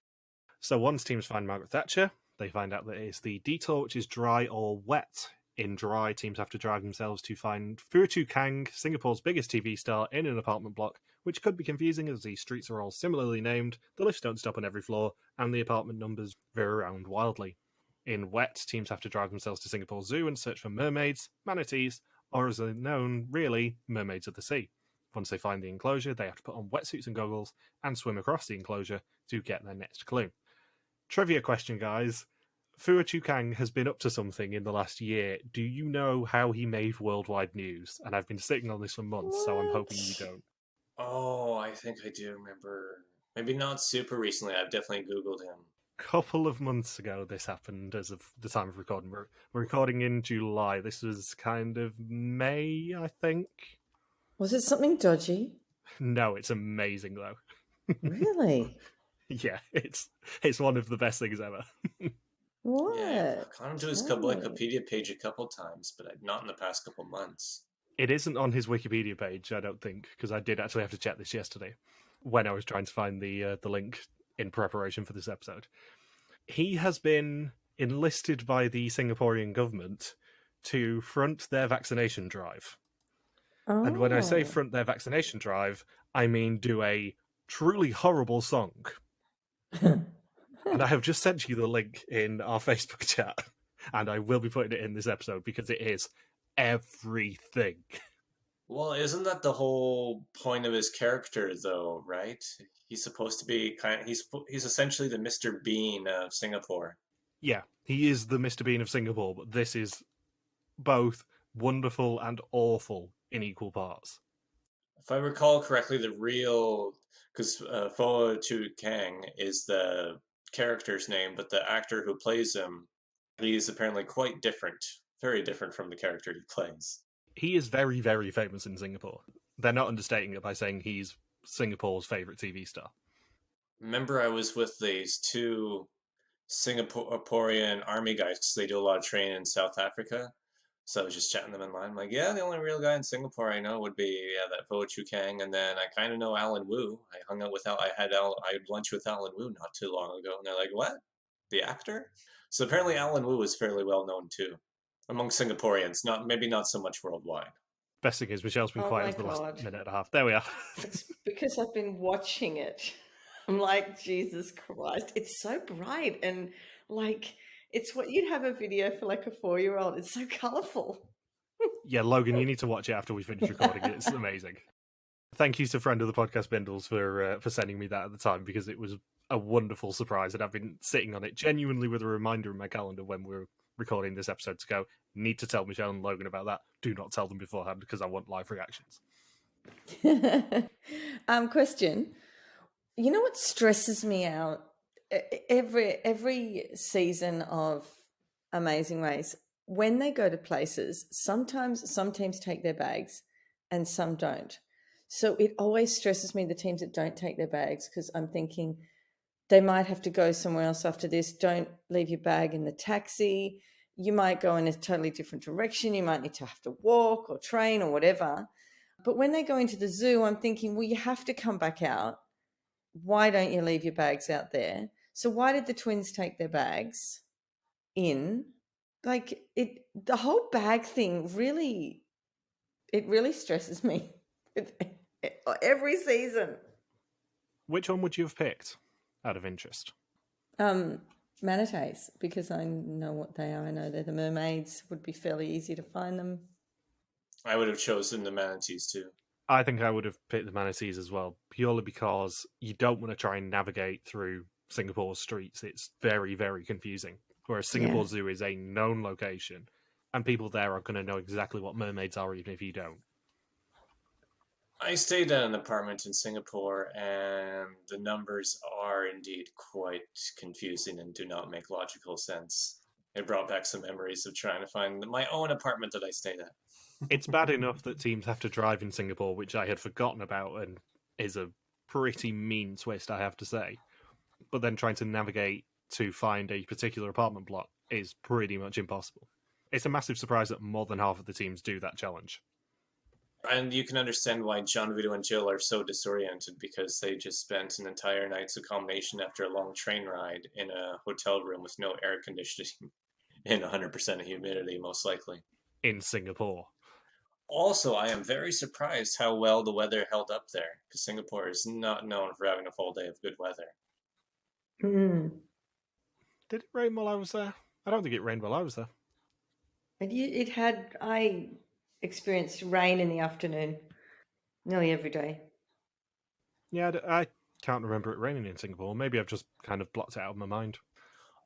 So once teams find Margaret Thatcher, they find out that it's the detour, which is dry or wet. In dry, teams have to drive themselves to find Phua Chu Kang, Singapore's biggest TV star, in an apartment block, which could be confusing as the streets are all similarly named, the lifts don't stop on every floor, and the apartment numbers vary around wildly. In wet, teams have to drive themselves to Singapore Zoo and search for mermaids, manatees, or as they're known, really, mermaids of the sea. Once they find the enclosure, they have to put on wetsuits and goggles and swim across the enclosure to get their next clue. Trivia question, guys. Phua Chu Kang has been up to something in the last year. Do you know how he made worldwide news? And I've been sitting on this for months, so I'm hoping you don't. Oh, I think I do remember. Maybe not super recently. I've definitely Googled him. Couple of months ago this happened as of the time of recording. We're recording in July. This was kind of May, I think. Was it something dodgy? No, it's amazing though. Really? Yeah, it's one of the best things ever. What? Yeah, I've gone to his Tell me. Wikipedia page a couple times, but not in the past couple months. It isn't on his Wikipedia page, I don't think, because I did actually have to check this yesterday when I was trying to find the link in preparation for this episode. He has been enlisted by the Singaporean government to front their vaccination drive. Oh. And when I say front their vaccination drive, I mean do a truly horrible song. And I have just sent you the link in our Facebook chat, and I will be putting it in this episode because it is everything. Well, isn't that the whole point of his character, though? Right? He's supposed to be he's essentially the Mr. Bean of Singapore. Yeah, he is the Mr. Bean of Singapore, but this is both wonderful and awful in equal parts. If I recall correctly, because Phua Chu Kang is the character's name, but the actor who plays him, he's apparently quite different, very different from the character he plays. He is very, very famous in Singapore. They're not understating it by saying he's Singapore's favourite TV star. Remember, I was with these two Singaporean army guys because they do a lot of training in South Africa. So I was just chatting them in line. I'm like, yeah, the only real guy in Singapore I know would be that Phua Chu Kang, and then I kind of know Alan Wu. I hung out with I had lunch with Alan Wu not too long ago, and they're like, what? The actor? So apparently Alan Wu is fairly well known too among Singaporeans. Maybe not so much worldwide. Best thing is Michelle's been quiet for the last minute and a half. There we are. It's because I've been watching it. I'm like, Jesus Christ. It's so bright and like it's what you'd have a video for like a 4-year-old. It's so colourful. Yeah, Logan, you need to watch it after we finish recording it. It's amazing. Thank you to friend of the podcast, Bindles, for sending me that at the time, because it was a wonderful surprise, and I've been sitting on it genuinely with a reminder in my calendar when we're recording this episode to go, need to tell Michelle and Logan about that. Do not tell them beforehand because I want live reactions. Question. You know what stresses me out? Every season of Amazing Race, when they go to places, sometimes some teams take their bags and some don't. So it always stresses me, the teams that don't take their bags, because I'm thinking they might have to go somewhere else after this. Don't leave your bag in the taxi. You might go in a totally different direction. You might need to have to walk or train or whatever. But when they go into the zoo, I'm thinking, well, you have to come back out. Why don't you leave your bags out there? So why did the twins take their bags in? Like the whole bag thing really stresses me every season. Which one would you have picked out of interest? Manatees, because I know what they are. I know they're the mermaids. Would be fairly easy to find them. I would have chosen the manatees too. I think I would have picked the manatees as well, purely because you don't want to try and navigate through Singapore's streets. It's very, very confusing. Whereas Singapore Zoo is a known location, and people there are going to know exactly what mermaids are, even if you don't. I stayed at an apartment in Singapore, and the numbers are indeed quite confusing and do not make logical sense. It brought back some memories of trying to find my own apartment that I stayed at. It's bad enough that teams have to drive in Singapore, which I had forgotten about and is a pretty mean twist, I have to say. But then trying to navigate to find a particular apartment block is pretty much impossible. It's a massive surprise that more than half of the teams do that challenge. And you can understand why John Vito and Jill are so disoriented, because they just spent an entire night's accommodation after a long train ride in a hotel room with no air conditioning and 100% humidity, most likely. In Singapore. Also, I am very surprised how well the weather held up there, because Singapore is not known for having a full day of good weather. Did it rain while I was there? I don't think it rained while I was there. I experienced rain in the afternoon nearly every day. Yeah, I can't remember it raining in Singapore. Maybe I've just kind of blocked it out of my mind.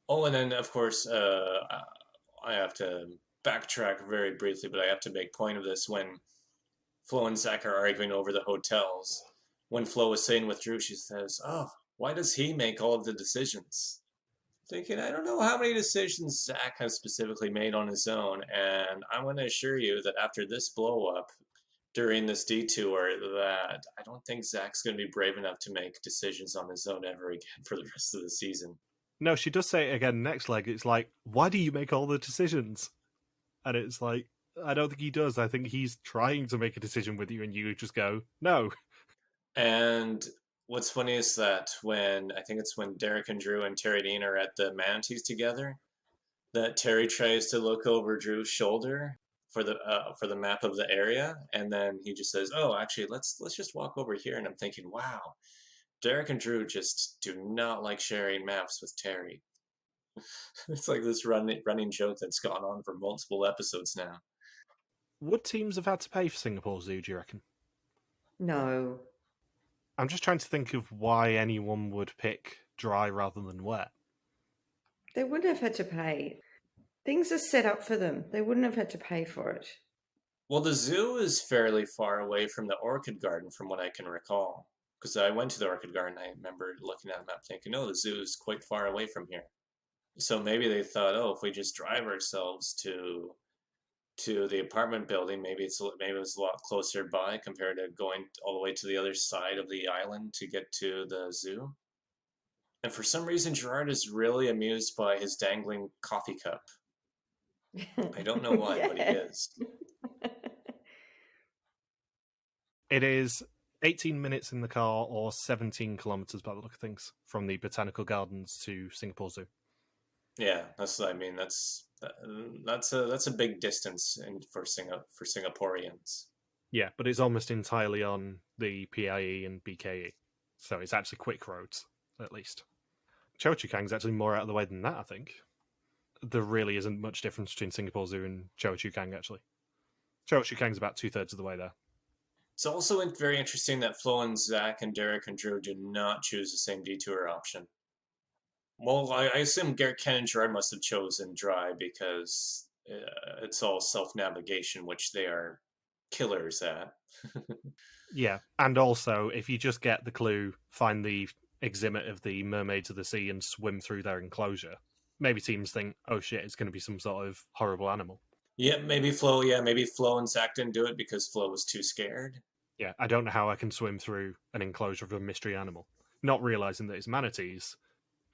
Oh, and then, of course, I have to backtrack very briefly, but I have to make point of this. When Flo and Zach are arguing over the hotels, when Flo was saying with Drew, she says, "Oh, why does he make all of the decisions?" Thinking, I don't know how many decisions Zach has specifically made on his own, and I'm going to assure you that after this blow up during this detour, that I don't think Zach's going to be brave enough to make decisions on his own ever again for the rest of the season. No, she does say it again next leg. It's like, why do you make all the decisions? And it's like, I don't think he does. I think he's trying to make a decision with you, and you just go, no. And what's funny is that I think it's when Derek and Drew and Teri Ian are at the manatees together, that Teri tries to look over Drew's shoulder for the map of the area, and then he just says, "Oh, actually, let's just walk over here." And I'm thinking, wow, Derek and Drew just do not like sharing maps with Teri. It's like this running joke that's gone on for multiple episodes now. Would teams have had to pay for Singapore Zoo, do you reckon? No. I'm just trying to think of why anyone would pick dry rather than wet. They wouldn't have had to pay. Things are set up for them. They wouldn't have had to pay for it. Well, the zoo is fairly far away from the orchid garden, from what I can recall. Because I went to the orchid garden, I remember looking at a map thinking, oh, the zoo is quite far away from here. So maybe they thought, oh, if we just drive ourselves to the apartment building, maybe it was a lot closer by compared to going all the way to the other side of the island to get to the zoo. And for some reason, Gerard is really amused by his dangling coffee cup. I don't know why, but he is. It is 18 minutes in the car or 17 kilometres by the look of things from the Botanical Gardens to Singapore Zoo. Yeah, that's what I mean. That's a big distance for Singaporeans. Yeah, but it's almost entirely on the PIE and BKE, so it's actually quick roads, at least. Phua Chu Kang is actually more out of the way than that, I think. There really isn't much difference between Singapore Zoo and Phua Chu Kang, actually. Phua Chu Kang is about 2/3 of the way there. It's also very interesting that Flo and Zach and Derek and Drew did not choose the same detour option. Well, I assume Ken and Gerard must have chosen dry because it's all self-navigation, which they are killers at. Yeah, and also, if you just get the clue, find the exhibit of the mermaids of the sea and swim through their enclosure, maybe teams think, oh shit, it's going to be some sort of horrible animal. Yeah, maybe Flo and Zach didn't do it because Flo was too scared. Yeah, I don't know how I can swim through an enclosure of a mystery animal, not realizing that it's manatees,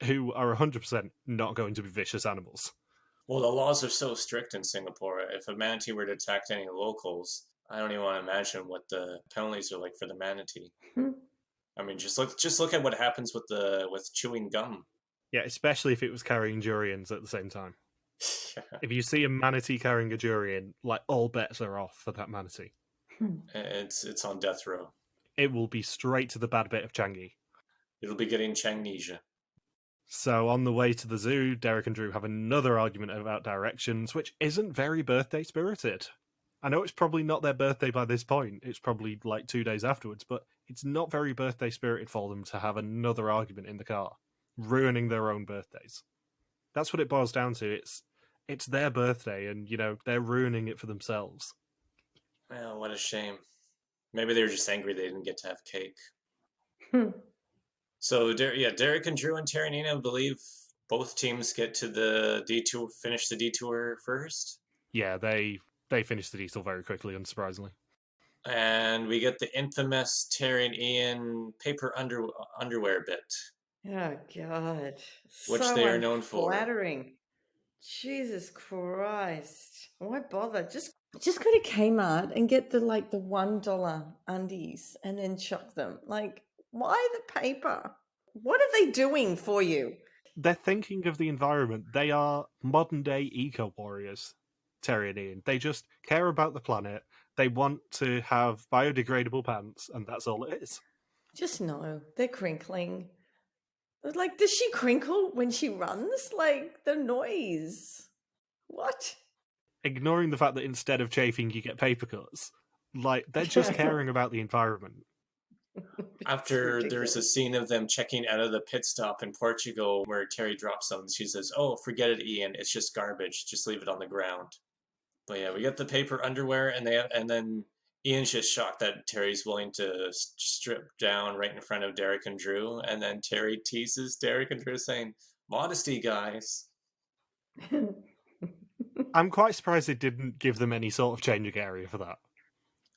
who are 100% not going to be vicious animals. Well, the laws are so strict in Singapore. If a manatee were to attack any locals, I don't even want to imagine what the penalties are like for the manatee. I mean, just look at what happens with chewing gum. Yeah, especially if it was carrying durians at the same time. Yeah. If you see a manatee carrying a durian, like, all bets are off for that manatee. It's on death row. It will be straight to the bad bit of Changi. It'll be getting Changnesia. So on the way to the zoo, Derek and Drew have another argument about directions, which isn't very birthday spirited. I know it's probably not their birthday by this point. It's probably like 2 days afterwards, but it's not very birthday spirited for them to have another argument in the car, ruining their own birthdays. That's what it boils down to. It's their birthday, and they're ruining it for themselves. Well, what a shame. Maybe they were just angry they didn't get to have cake. Hmm. So, Derek and Drew and Teri and Ian, I believe both teams get to the detour, finish the detour first. Yeah, they finished the detour very quickly, unsurprisingly. And we get the infamous Teri and Ian paper underwear bit. Oh God, Which so they are known for. unflattering. Jesus Christ! Why bother? Just go to Kmart and get the $1 undies and then chuck them. Like, why the paper? What are they doing for you? They're thinking of the environment. They are modern day eco warriors, Teri and Ian. They just care about the planet. They want to have biodegradable pants, and that's all it is. Just no, they're crinkling. Like, does she crinkle when she runs? Like, the noise. What? Ignoring the fact that instead of chafing, you get paper cuts. Like, they're just caring about the environment. After there's a scene of them checking out of the pit stop in Portugal where Teri drops something, she says, "Oh, forget it, Ian. It's just garbage. Just leave it on the ground." But yeah, we get the paper underwear, and then Ian's just shocked that Teri's willing to strip down right in front of Derek and Drew, and then Teri teases Derek and Drew, saying, "Modesty, guys." I'm quite surprised they didn't give them any sort of changing area for that.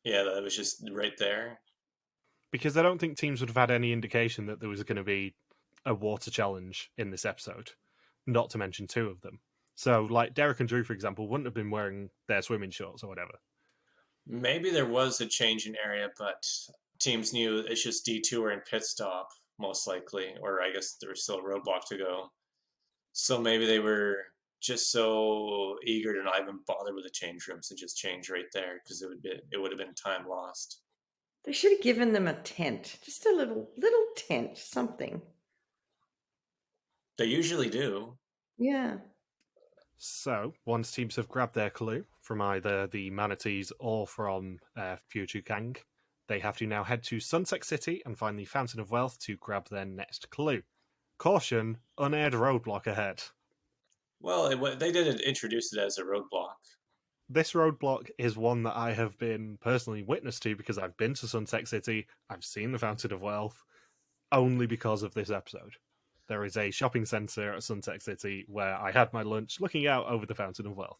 Yeah, that was just right there. Because I don't think teams would have had any indication that there was going to be a water challenge in this episode, not to mention two of them. So, like, Derek and Drew, for example, wouldn't have been wearing their swimming shorts or whatever. Maybe there was a change in area, but teams knew it's just detour and pit stop, most likely. Or I guess there was still a roadblock to go. So maybe they were just so eager to not even bother with the change rooms and just change right there because it would have been time lost. They should have given them a tent, just a little tent, something. They usually do. Yeah. So, once teams have grabbed their clue from either the manatees or from Phua Chu Kang, they have to now head to Sunset City and find the Fountain of Wealth to grab their next clue. Caution, unaired roadblock ahead. Well, they didn't introduce it as a roadblock. This roadblock is one that I have been personally witness to because I've been to Sunset City, I've seen the Fountain of Wealth, only because of this episode. There is a shopping centre at Sunset City where I had my lunch looking out over the Fountain of Wealth,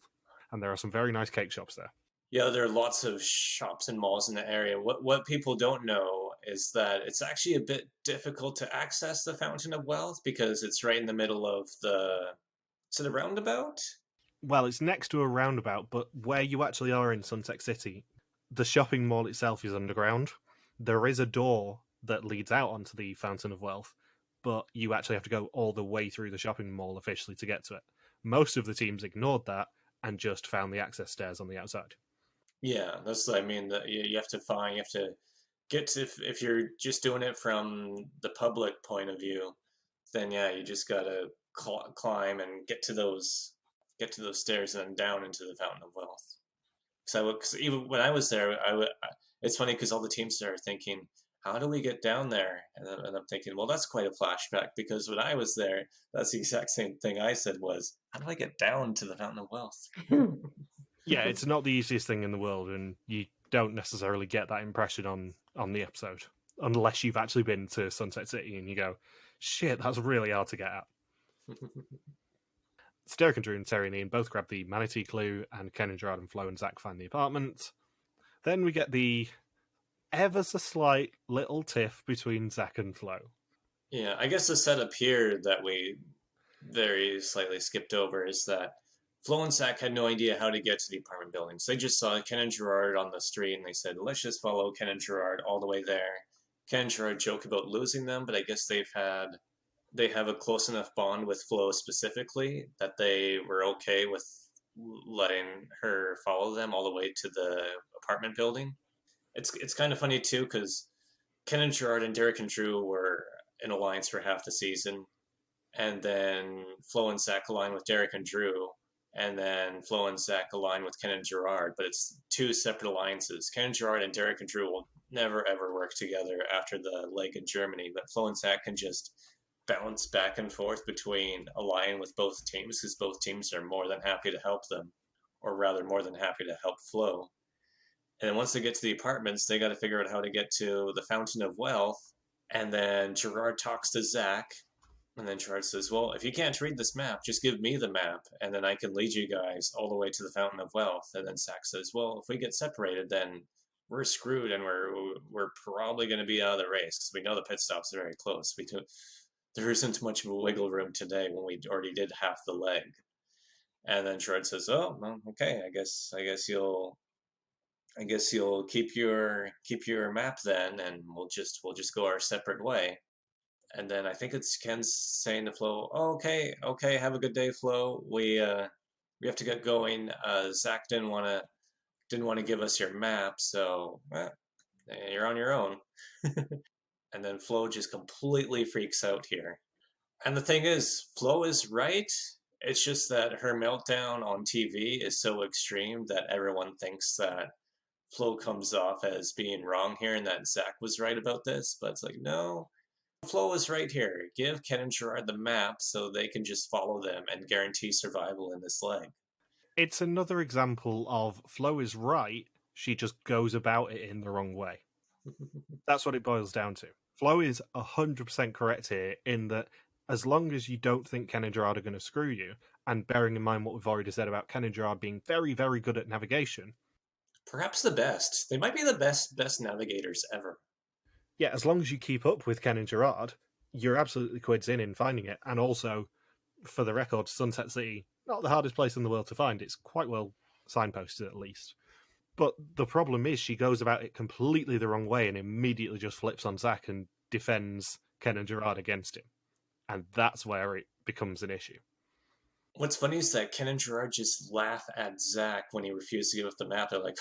and there are some very nice cake shops there. Yeah, there are lots of shops and malls in the area. What people don't know is that it's actually a bit difficult to access the Fountain of Wealth because it's right in the middle of the roundabout? Well, it's next to a roundabout, but where you actually are in Sunset City, the shopping mall itself is underground. There is a door that leads out onto the Fountain of Wealth, but you actually have to go all the way through the shopping mall officially to get to it. Most of the teams ignored that and just found the access stairs on the outside. Yeah, that's what I mean. That you have to get to, if you're just doing it from the public point of view, then yeah, you just gotta climb and get to those stairs and then down into the Fountain of Wealth. Because even when I was there, it's funny because all the teams there are thinking, how do we get down there? And I'm thinking, well, that's quite a flashback because when I was there, that's the exact same thing I said was, how do I get down to the Fountain of Wealth? Yeah, it's not the easiest thing in the world, and you don't necessarily get that impression on the episode unless you've actually been to Sunset City and you go, shit, that's really hard to get at. Derek and Drew and Teri and Ian both grab the manatee clue, and Ken and Gerard and Flo and Zach find the apartment. Then we get the ever so slight little tiff between Zach and Flo. Yeah, I guess the setup here that we very slightly skipped over is that Flo and Zach had no idea how to get to the apartment buildings. They just saw Ken and Gerard on the street, and they said, let's just follow Ken and Gerard all the way there. Ken and Gerard joke about losing them, but I guess they have a close enough bond with Flo specifically that they were okay with letting her follow them all the way to the apartment building. It's kind of funny too because Ken and Gerard and Derek and Drew were in alliance for half the season, and then Flo and Zach align with Derek and Drew, and then Flo and Zach align with Ken and Gerard, but it's two separate alliances. Ken and Gerard and Derek and Drew will never ever work together after the leg in Germany, but Flo and Zach can just bounce back and forth between aligning with both teams because both teams are more than happy to help them, or rather more than happy to help Flo. And then once they get to the apartments, they got to figure out how to get to the Fountain of Wealth. And then Gerard talks to Zach. And then Gerard says, well, if you can't read this map, just give me the map. And then I can lead you guys all the way to the Fountain of Wealth. And then Zach says, well, if we get separated, then we're screwed and we're probably going to be out of the race because we know the pit stop's very close. There isn't much wiggle room today when we already did half the leg. And then Gerard says, oh, well, okay, I guess you'll keep your map then, and we'll just go our separate way. And then I think it's Ken's saying to Flo, oh, okay, have a good day, Flo. We have to get going. Zach didn't want to give us your map, so you're on your own. And then Flo just completely freaks out here. And the thing is, Flo is right. It's just that her meltdown on TV is so extreme that everyone thinks that Flo comes off as being wrong here and that Zach was right about this. But it's like, no, Flo is right here. Give Ken and Gerard the map so they can just follow them and guarantee survival in this leg. It's another example of Flo is right, she just goes about it in the wrong way. That's what it boils down to. Flo is 100% correct here in that as long as you don't think Ken and Gerard are going to screw you, and bearing in mind what we've already said about Ken and Gerard being very, very good at navigation. Perhaps the best. They might be the best navigators ever. Yeah, as long as you keep up with Ken and Gerard, you're absolutely quids in finding it. And also, for the record, Sunset City, not the hardest place in the world to find. It's quite well signposted, at least. But the problem is she goes about it completely the wrong way and immediately just flips on Zach and defends Ken and Gerard against him. And that's where it becomes an issue. What's funny is that Ken and Gerard just laugh at Zach when he refused to give up the map. They're like,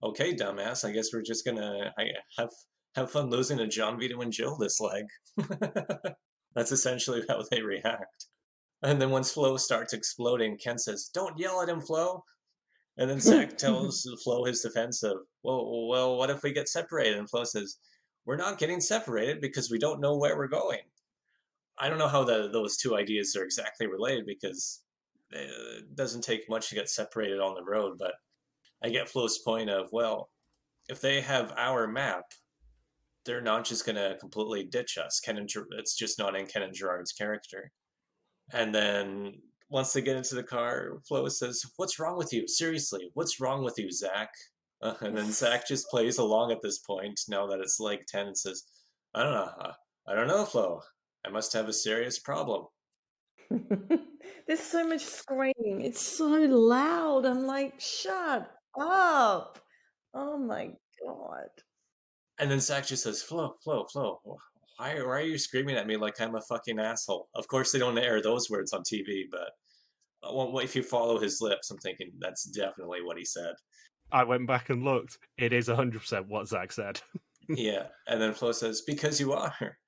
okay, dumbass, I guess we're just going to have fun losing to John Vito and Jill this leg. That's essentially how they react. And then once Flo starts exploding, Ken says, don't yell at him, Flo. And then Zach tells Flo his defense of, well, what if we get separated? And Flo says, we're not getting separated because we don't know where we're going. I don't know how those two ideas are exactly related because it doesn't take much to get separated on the road, but I get Flo's point of, well, if they have our map, they're not just going to completely ditch us. It's just not in Ken and Gerard's character. And then once they get into the car, Flo says, what's wrong with you? Seriously, what's wrong with you, Zach? And then Zach just plays along at this point, now that it's like 10, and says, I don't know, Flo. I must have a serious problem. There's so much screaming. It's so loud. I'm like, shut up. Oh my God. And then Zach just says, Flo, why are you screaming at me like I'm a fucking asshole? Of course, they don't air those words on TV, but if you follow his lips, I'm thinking that's definitely what he said. I went back and looked. It is 100% what Zach said. Yeah. And then Flo says, because you are.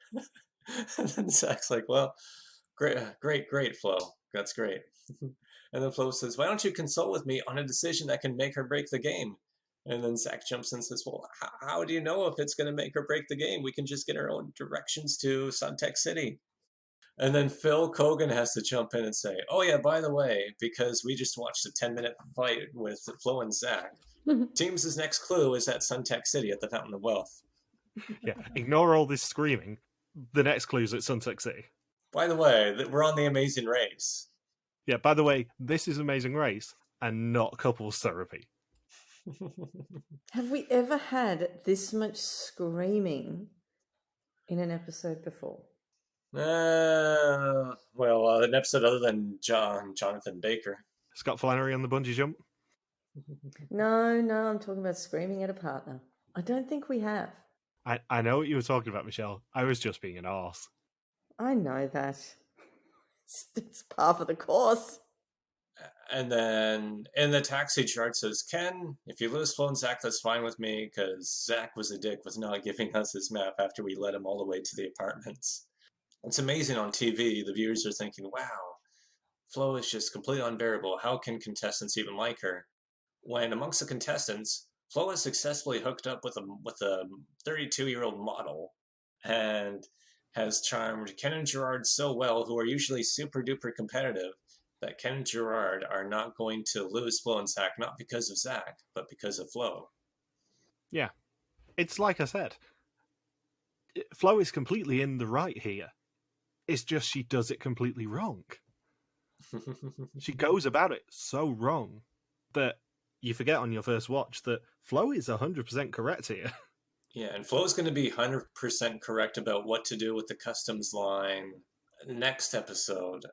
And then Zach's like, well, great, Flo. That's great. And then Flo says, why don't you consult with me on a decision that can make or break the game? And then Zach jumps in and says, well, how do you know if it's going to make or break the game? We can just get our own directions to Suntec City. And then Phil Kogan has to jump in and say, oh yeah, by the way, because we just watched a 10-minute fight with Flo and Zach, Teams' next clue is at Suntec City at the Fountain of Wealth. Yeah, ignore all this screaming. The next clue is at Suntec City. By the way, we're on the Amazing Race. Yeah, by the way, this is Amazing Race and not couples therapy. Have we ever had this much screaming in an episode before? An episode other than Jonathan Baker. Scott Flannery on the bungee jump? No, I'm talking about screaming at a partner. I don't think we have. I know what you were talking about, Michelle. I was just being an arse. I know that. It's par for the course. And then in the taxi, Gerard says, Ken, if you lose Flo and Zach, that's fine with me, because Zach was a dick with not giving us his map after we led him all the way to the apartments. It's amazing on TV. The viewers are thinking, wow, Flo is just completely unbearable. How can contestants even like her? When amongst the contestants, Flo has successfully hooked up with a 32-year-old model and has charmed Ken and Gerard so well, who are usually super duper competitive, that Ken and Gerard are not going to lose Flo and Zach, not because of Zach, but because of Flo. Yeah. It's like I said, Flo is completely in the right here. It's just she does it completely wrong. She goes about it so wrong that you forget on your first watch that Flo is 100% correct here. Yeah, and Flo's going to be 100% correct about what to do with the customs line next episode.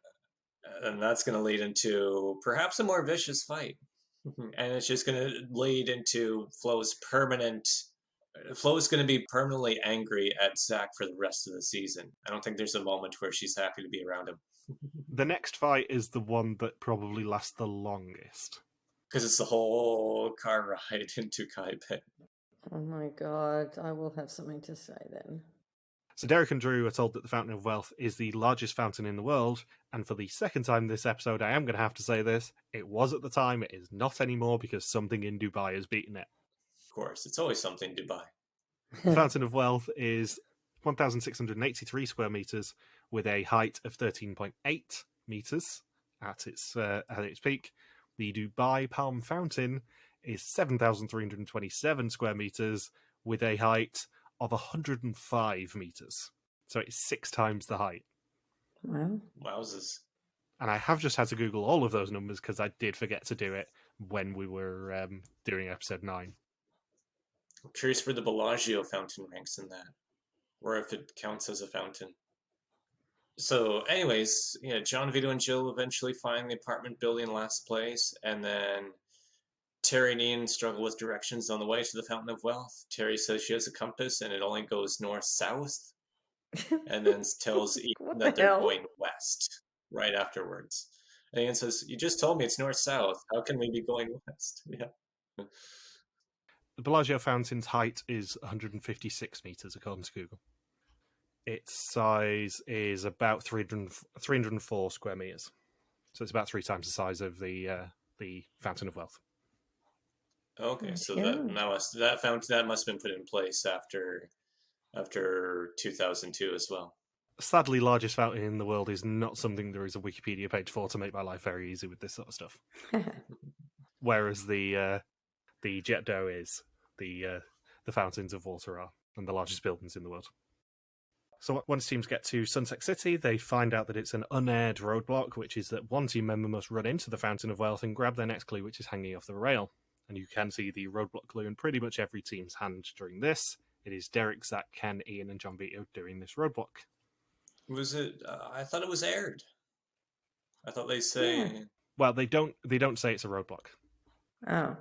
And that's going to lead into perhaps a more vicious fight. And it's just going to lead into Flo's going to be permanently angry at Zach for the rest of the season. I don't think there's a moment where she's happy to be around him. The next fight is the one that probably lasts the longest. Because it's the whole car ride into Kaipei. Oh my god, I will have something to say then. So Derek and Drew are told that the Fountain of Wealth is the largest fountain in the world, and for the second time this episode, I am going to have to say this. It was at the time, it is not anymore because something in Dubai has beaten it. Of course, it's always something Dubai. The Fountain of Wealth is 1,683 square meters with a height of 13.8 meters at its peak. The Dubai Palm Fountain is 7,327 square meters with a height of 105 meters. So it's 6 times the height. Wow. Wowzers. And I have just had to Google all of those numbers because I did forget to do it when we were doing episode 9. I'm curious where the Bellagio fountain ranks in that, or if it counts as a fountain. So, anyways, yeah, John Vito and Jill eventually find the apartment building in last place, and then Teri and Ian struggle with directions on the way to the Fountain of Wealth. Teri says she has a compass and it only goes north-south, and then tells Ian that they're going west right afterwards. And Ian says, "You just told me it's north-south. How can we be going west?" Yeah. The Bellagio fountain's height is 156 meters, according to Google. Its size is about 304 square meters. So it's about 3 times the size of the Fountain of Wealth. Okay, so that must have been put in place after 2002 as well. Sadly, largest fountain in the world is not something there is a Wikipedia page for to make my life very easy with this sort of stuff. Whereas the jet d'eau is, the fountains of water are, and the largest buildings in the world. So once teams get to Sunset City, they find out that it's an unaired roadblock, which is that one team member must run into the Fountain of Wealth and grab their next clue, which is hanging off the rail. And you can see the roadblock clue in pretty much every team's hand during this. It is Derek, Zach, Ken, Ian, and John Vito doing this roadblock. Was it? I thought it was aired. I thought they say. Yeah. Well, they don't say it's a roadblock. Oh.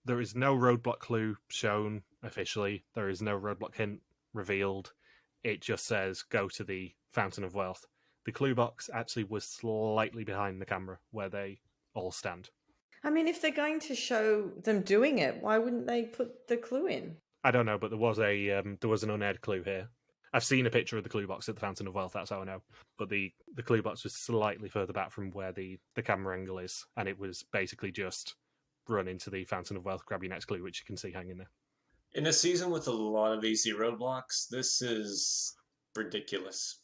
There is no roadblock clue shown officially. There is no roadblock hint revealed. It just says, go to the Fountain of Wealth. The clue box actually was slightly behind the camera where they all stand. I mean, if they're going to show them doing it, why wouldn't they put the clue in? I don't know, but there was an unaired clue here. I've seen a picture of the clue box at the Fountain of Wealth, that's how I know. But the clue box was slightly further back from where the camera angle is, and it was basically just run into the Fountain of Wealth, grab your next clue, which you can see hanging there. In a season with a lot of easy roadblocks, this is ridiculous.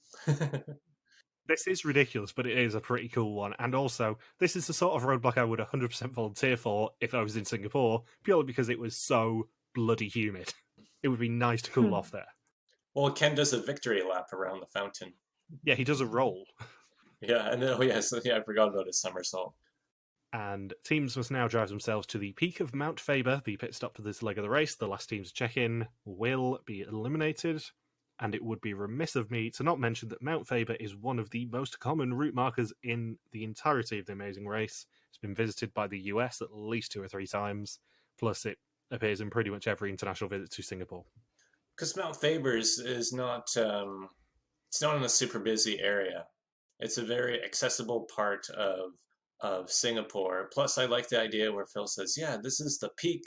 This is ridiculous, but it is a pretty cool one. And also, this is the sort of roadblock I would 100% volunteer for if I was in Singapore, purely because it was so bloody humid. It would be nice to cool off there. Well, Ken does a victory lap around the fountain. Yeah, he does a roll. Yeah, and then, I forgot about his somersault. And teams must now drive themselves to the peak of Mount Faber, the pit stop for this leg of the race. The last teams to check in will be eliminated. And it would be remiss of me to not mention that Mount Faber is one of the most common route markers in the entirety of the Amazing Race. It's been visited by the US at least 2 or 3 times. Plus, it appears in pretty much every international visit to Singapore. Because Mount Faber is not, it's not in a super busy area. It's a very accessible part of Singapore. Plus, I like the idea where Phil says, "Yeah, this is the peak.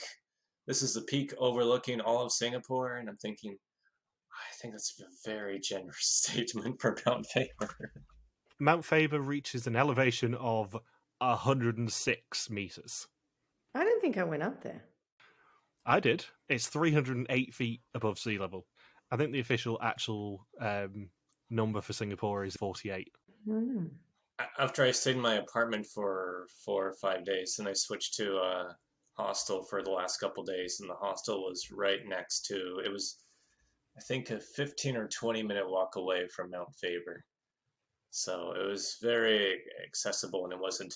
This is the peak overlooking all of Singapore." And I'm thinking, I think that's a very generous statement for Mount Faber. Mount Faber reaches an elevation of 106 meters. I don't think I went up there. I did. It's 308 feet above sea level. I think the official actual number for Singapore is 48. After I stayed in my apartment for 4 or 5 days, and I switched to hostel for the last couple days, and the hostel was right next to, it was, I think, a 15 or 20-minute walk away from Mount Faber. So it was very accessible, and it wasn't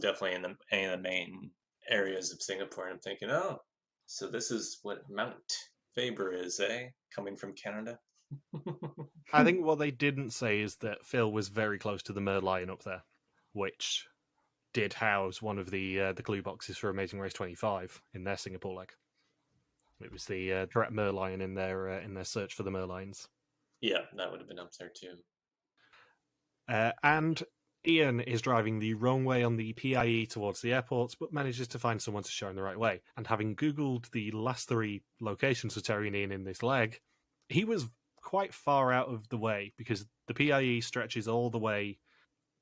definitely in any of the main areas of Singapore. And I'm thinking, oh, so this is what Mount Faber is, eh? Coming from Canada. I think what they didn't say is that Phil was very close to the Merlion up there, which did house one of the glue boxes for Amazing Race 25 in their Singapore leg. It was the direct Merlion in their search for the Merlions. Yeah, that would have been up there too. And Ian is driving the wrong way on the PIE towards the airport, but manages to find someone to show him the right way. And having Googled the last 3 locations for Teri Ian in this leg, he was quite far out of the way, because the PIE stretches all the way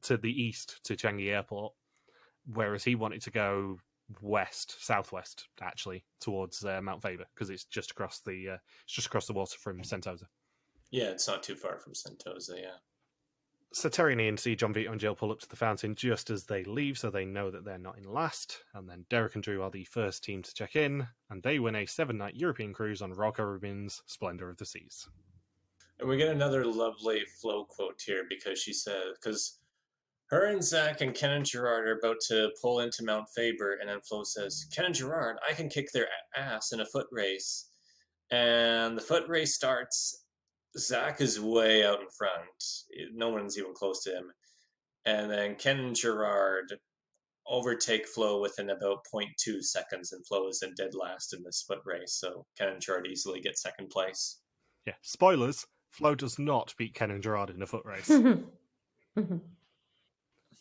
to the east to Changi Airport, whereas he wanted to go southwest, actually, towards Mount Faber, because it's just across the water from Sentosa. Yeah, it's not too far from Sentosa, yeah. So Teri and Ian see John Vito and Jill pull up to the fountain just as they leave, so they know that they're not in last. And then Derek and Drew are the first team to check in, and they win a 7-night European cruise on Royal Caribbean's Splendor of the Seas. And we get another lovely Flo quote here, because she said, because her and Zach and Ken and Gerard are about to pull into Mount Faber, and then Flo says, Ken and Gerard, I can kick their ass in a foot race. And the foot race starts. Zach is way out in front. No one's even close to him. And then Ken and Gerard overtake Flo within about 0.2 seconds, and Flo is in dead last in this foot race. So Ken and Gerard easily get second place. Yeah, spoilers, Flo does not beat Ken and Gerard in a foot race.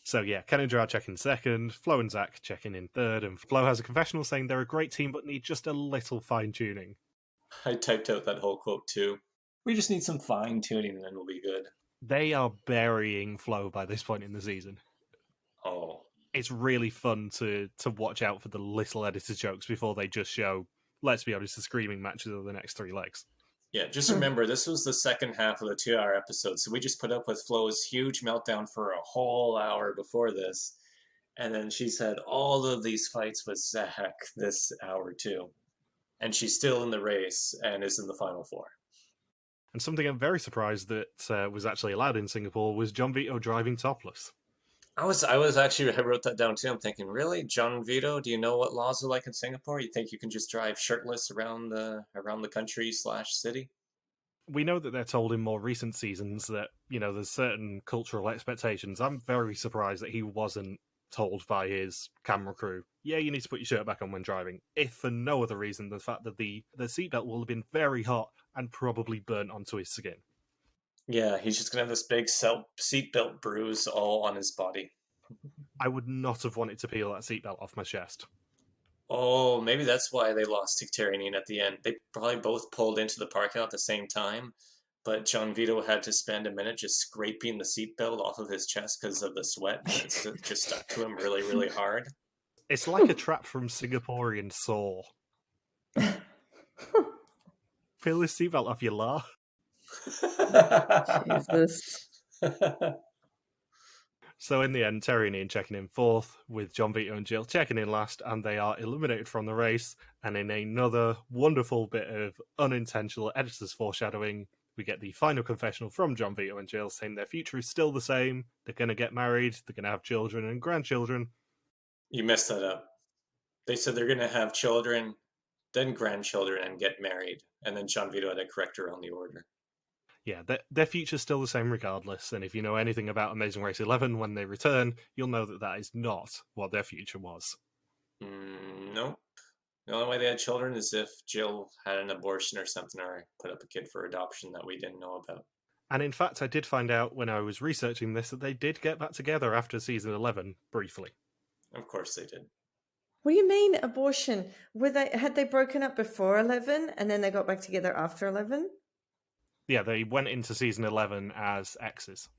So yeah, Ken and Gerard check in second, Flo and Zach check in third, and Flo has a confessional saying they're a great team but need just a little fine-tuning. I typed out that whole quote too. We just need some fine-tuning and then we'll be good. They are burying Flo by this point in the season. Oh. It's really fun to watch out for the little edited jokes before they just show, let's be honest, the screaming matches of the next 3 legs. Yeah, just remember, this was the second half of the 2-hour episode, so we just put up with Flo's huge meltdown for a whole hour before this, and then she's had all of these fights with Zach this hour too. And she's still in the race and is in the Final 4. And something I'm very surprised that was actually allowed in Singapore was John Vito driving topless. I was actually, I wrote that down too. I'm thinking, really, John Vito? Do you know what laws are like in Singapore? You think you can just drive shirtless around the country/city? We know that they're told in more recent seasons that, there's certain cultural expectations. I'm very surprised that he wasn't told by his camera crew, yeah, you need to put your shirt back on when driving, if for no other reason than the fact that the seatbelt will have been very hot and probably burnt onto his skin. Yeah, he's just going to have this big seatbelt bruise all on his body. I would not have wanted to peel that seatbelt off my chest. Oh, maybe that's why they lost to Teri Ian at the end. They probably both pulled into the parking lot at the same time, but John Vito had to spend a minute just scraping the seatbelt off of his chest because of the sweat. It's just stuck to him really, really hard. It's like a trap from Singaporean Saw. Peel this seatbelt off, you la. Jesus. So in the end, Teri and Ian checking in fourth, with John Vito and Jill checking in last, and they are eliminated from the race. And in another wonderful bit of unintentional editor's foreshadowing, we get the final confessional from John Vito and Jill saying their future is still the same. They're going to get married, they're going to have children and grandchildren. You messed that up. They said they're going to have children, then grandchildren, and get married. And then John Vito had to correct her on the order. Yeah, their future's still the same regardless, and if you know anything about Amazing Race 11 when they return, you'll know that that is not what their future was. Nope. The only way they had children is if Jill had an abortion or something, or put up a kid for adoption that we didn't know about. And in fact, I did find out when I was researching this that they did get back together after season 11, briefly. Of course they did. What do you mean, abortion? Had they broken up before 11 and then they got back together after 11? Yeah, they went into season 11 as exes.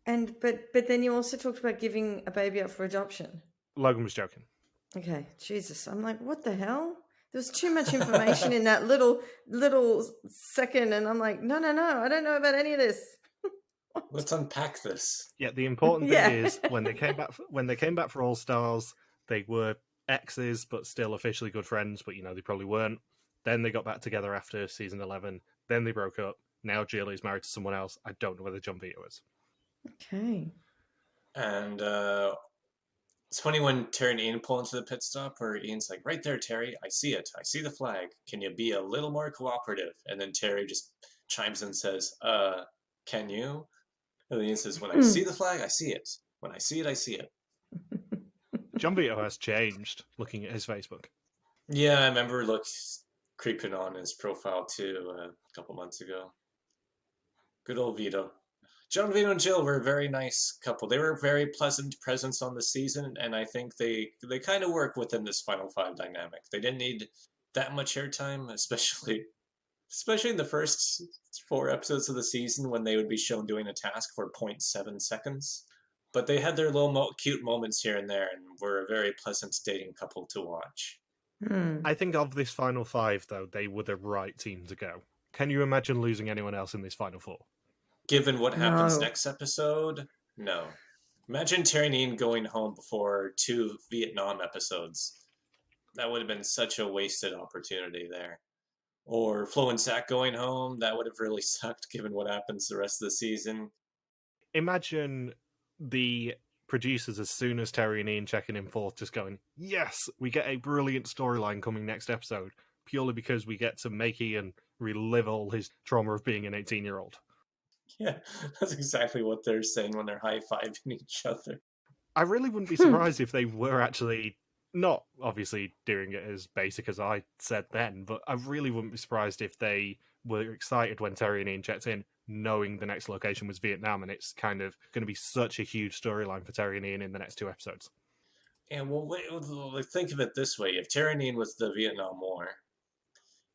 But then you also talked about giving a baby up for adoption. Logan was joking. Okay, Jesus. I'm like, what the hell? There was too much information in that little second, and I'm like, no, I don't know about any of this. Let's unpack this. Yeah, the important thing is when they came back for All Stars, they were exes, but still officially good friends, but they probably weren't. Then they got back together after season 11. Then they broke up. Now Jill is married to someone else. I don't know whether John Vito is. Okay. And it's funny when Teri and Ian pull into the pit stop where Ian's like, right there, Teri, I see it. I see the flag. Can you be a little more cooperative? And then Teri just chimes in and says, can you? And then Ian says, when I see the flag, I see it. When I see it, I see it. John Vito has changed, looking at his Facebook. Yeah, I remember creeping on his profile too a couple months ago. Good old Vito. John Vito and Jill were a very nice couple. They were a very pleasant presence on the season, and I think they kind of work within this Final Five dynamic. They didn't need that much airtime, especially in the first 4 episodes of the season when they would be shown doing a task for 0.7 seconds. But they had their little cute moments here and there, and were a very pleasant dating couple to watch. I think of this Final Five, though, they were the right team to go. Can you imagine losing anyone else in this Final Four? Given what happens next episode, no. Imagine Teri and Ian going home before 2 Vietnam episodes. That would have been such a wasted opportunity there. Or Flo and Zach going home, that would have really sucked given what happens the rest of the season. Imagine the producers, as soon as Teri and Ian checking in fourth, just going, yes, we get a brilliant storyline coming next episode, purely because we get to make Ian relive all his trauma of being an 18-year-old. Yeah, that's exactly what they're saying when they're high-fiving each other. I really wouldn't be surprised if they were actually, not obviously doing it as basic as I said then, but I really wouldn't be surprised if they were excited when Teri and Ian checked in, knowing the next location was Vietnam, and it's kind of going to be such a huge storyline for Teri and Ian in the next 2 episodes. Yeah, well, think of it this way. If Teri and Ian was the Vietnam War,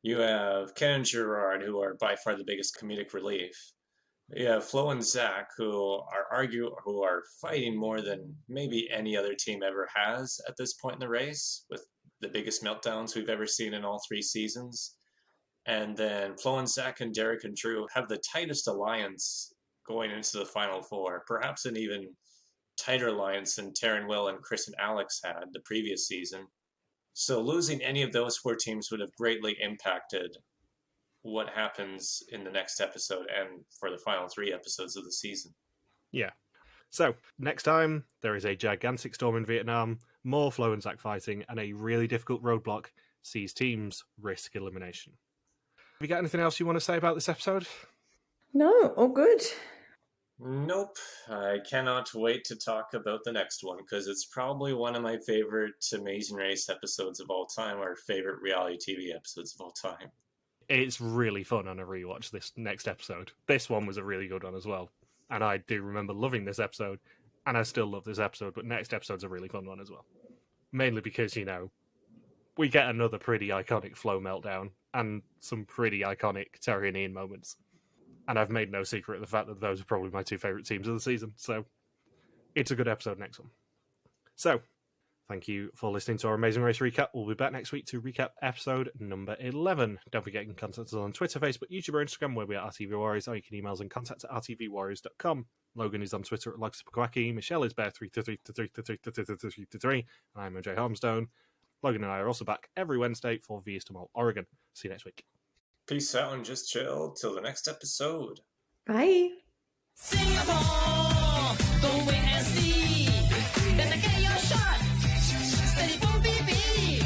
you have Ken and Gerard, who are by far the biggest comedic relief. You have Flo and Zach, who are fighting more than maybe any other team ever has at this point in the race, with the biggest meltdowns we've ever seen in all 3 seasons. And then Flo and Zach and Derek and Drew have the tightest alliance going into the Final Four, perhaps an even tighter alliance than Taryn, Will, and Chris and Alex had the previous season. So losing any of those 4 teams would have greatly impacted what happens in the next episode and for the final 3 episodes of the season. Yeah. So, next time, there is a gigantic storm in Vietnam, more Flo and Zach fighting, and a really difficult roadblock sees teams risk elimination. Have you got anything else you want to say about this episode? No, all good. Nope. I cannot wait to talk about the next one, because it's probably one of my favorite Amazing Race episodes of all time, or favorite reality TV episodes of all time. It's really fun on a rewatch, this next episode. This one was a really good one as well. And I do remember loving this episode, and I still love this episode, but next episode's a really fun one as well. Mainly because, we get another pretty iconic Flo meltdown, and some pretty iconic Teri and Ian moments. And I've made no secret of the fact that those are probably my 2 favourite teams of the season, so it's a good episode next one. So, thank you for listening to our Amazing Race recap. We'll be back next week to recap episode number 11. Don't forget you can contact us on Twitter, Facebook, YouTube, or Instagram, where we are RTV Warriors, or you can email us on contact@rtvwarriors.com. Logan is on Twitter at LogSuperQuacky. Michelle is Bear333333333, and I'm MJ Harmstone. Logan and I are also back every Wednesday for East Mall, Oregon. See you next week. Peace out and just chill till the next episode. Bye. Singapore, go wait and see. Better get your shot. Steady for BB.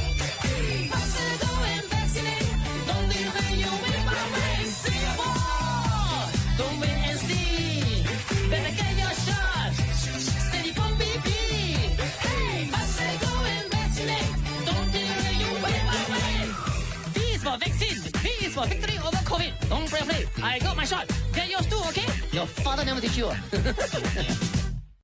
Faster go and vaccinate. Don't delay you with my way. Singapore, go wait and see. Better get your shot. Steady for BB. Hey, faster go and vaccinate. Don't delay you with my way. V is for vaccine. V is for victory over COVID. Don't play. I got my shot. Get yours too, okay? Your father never teach you.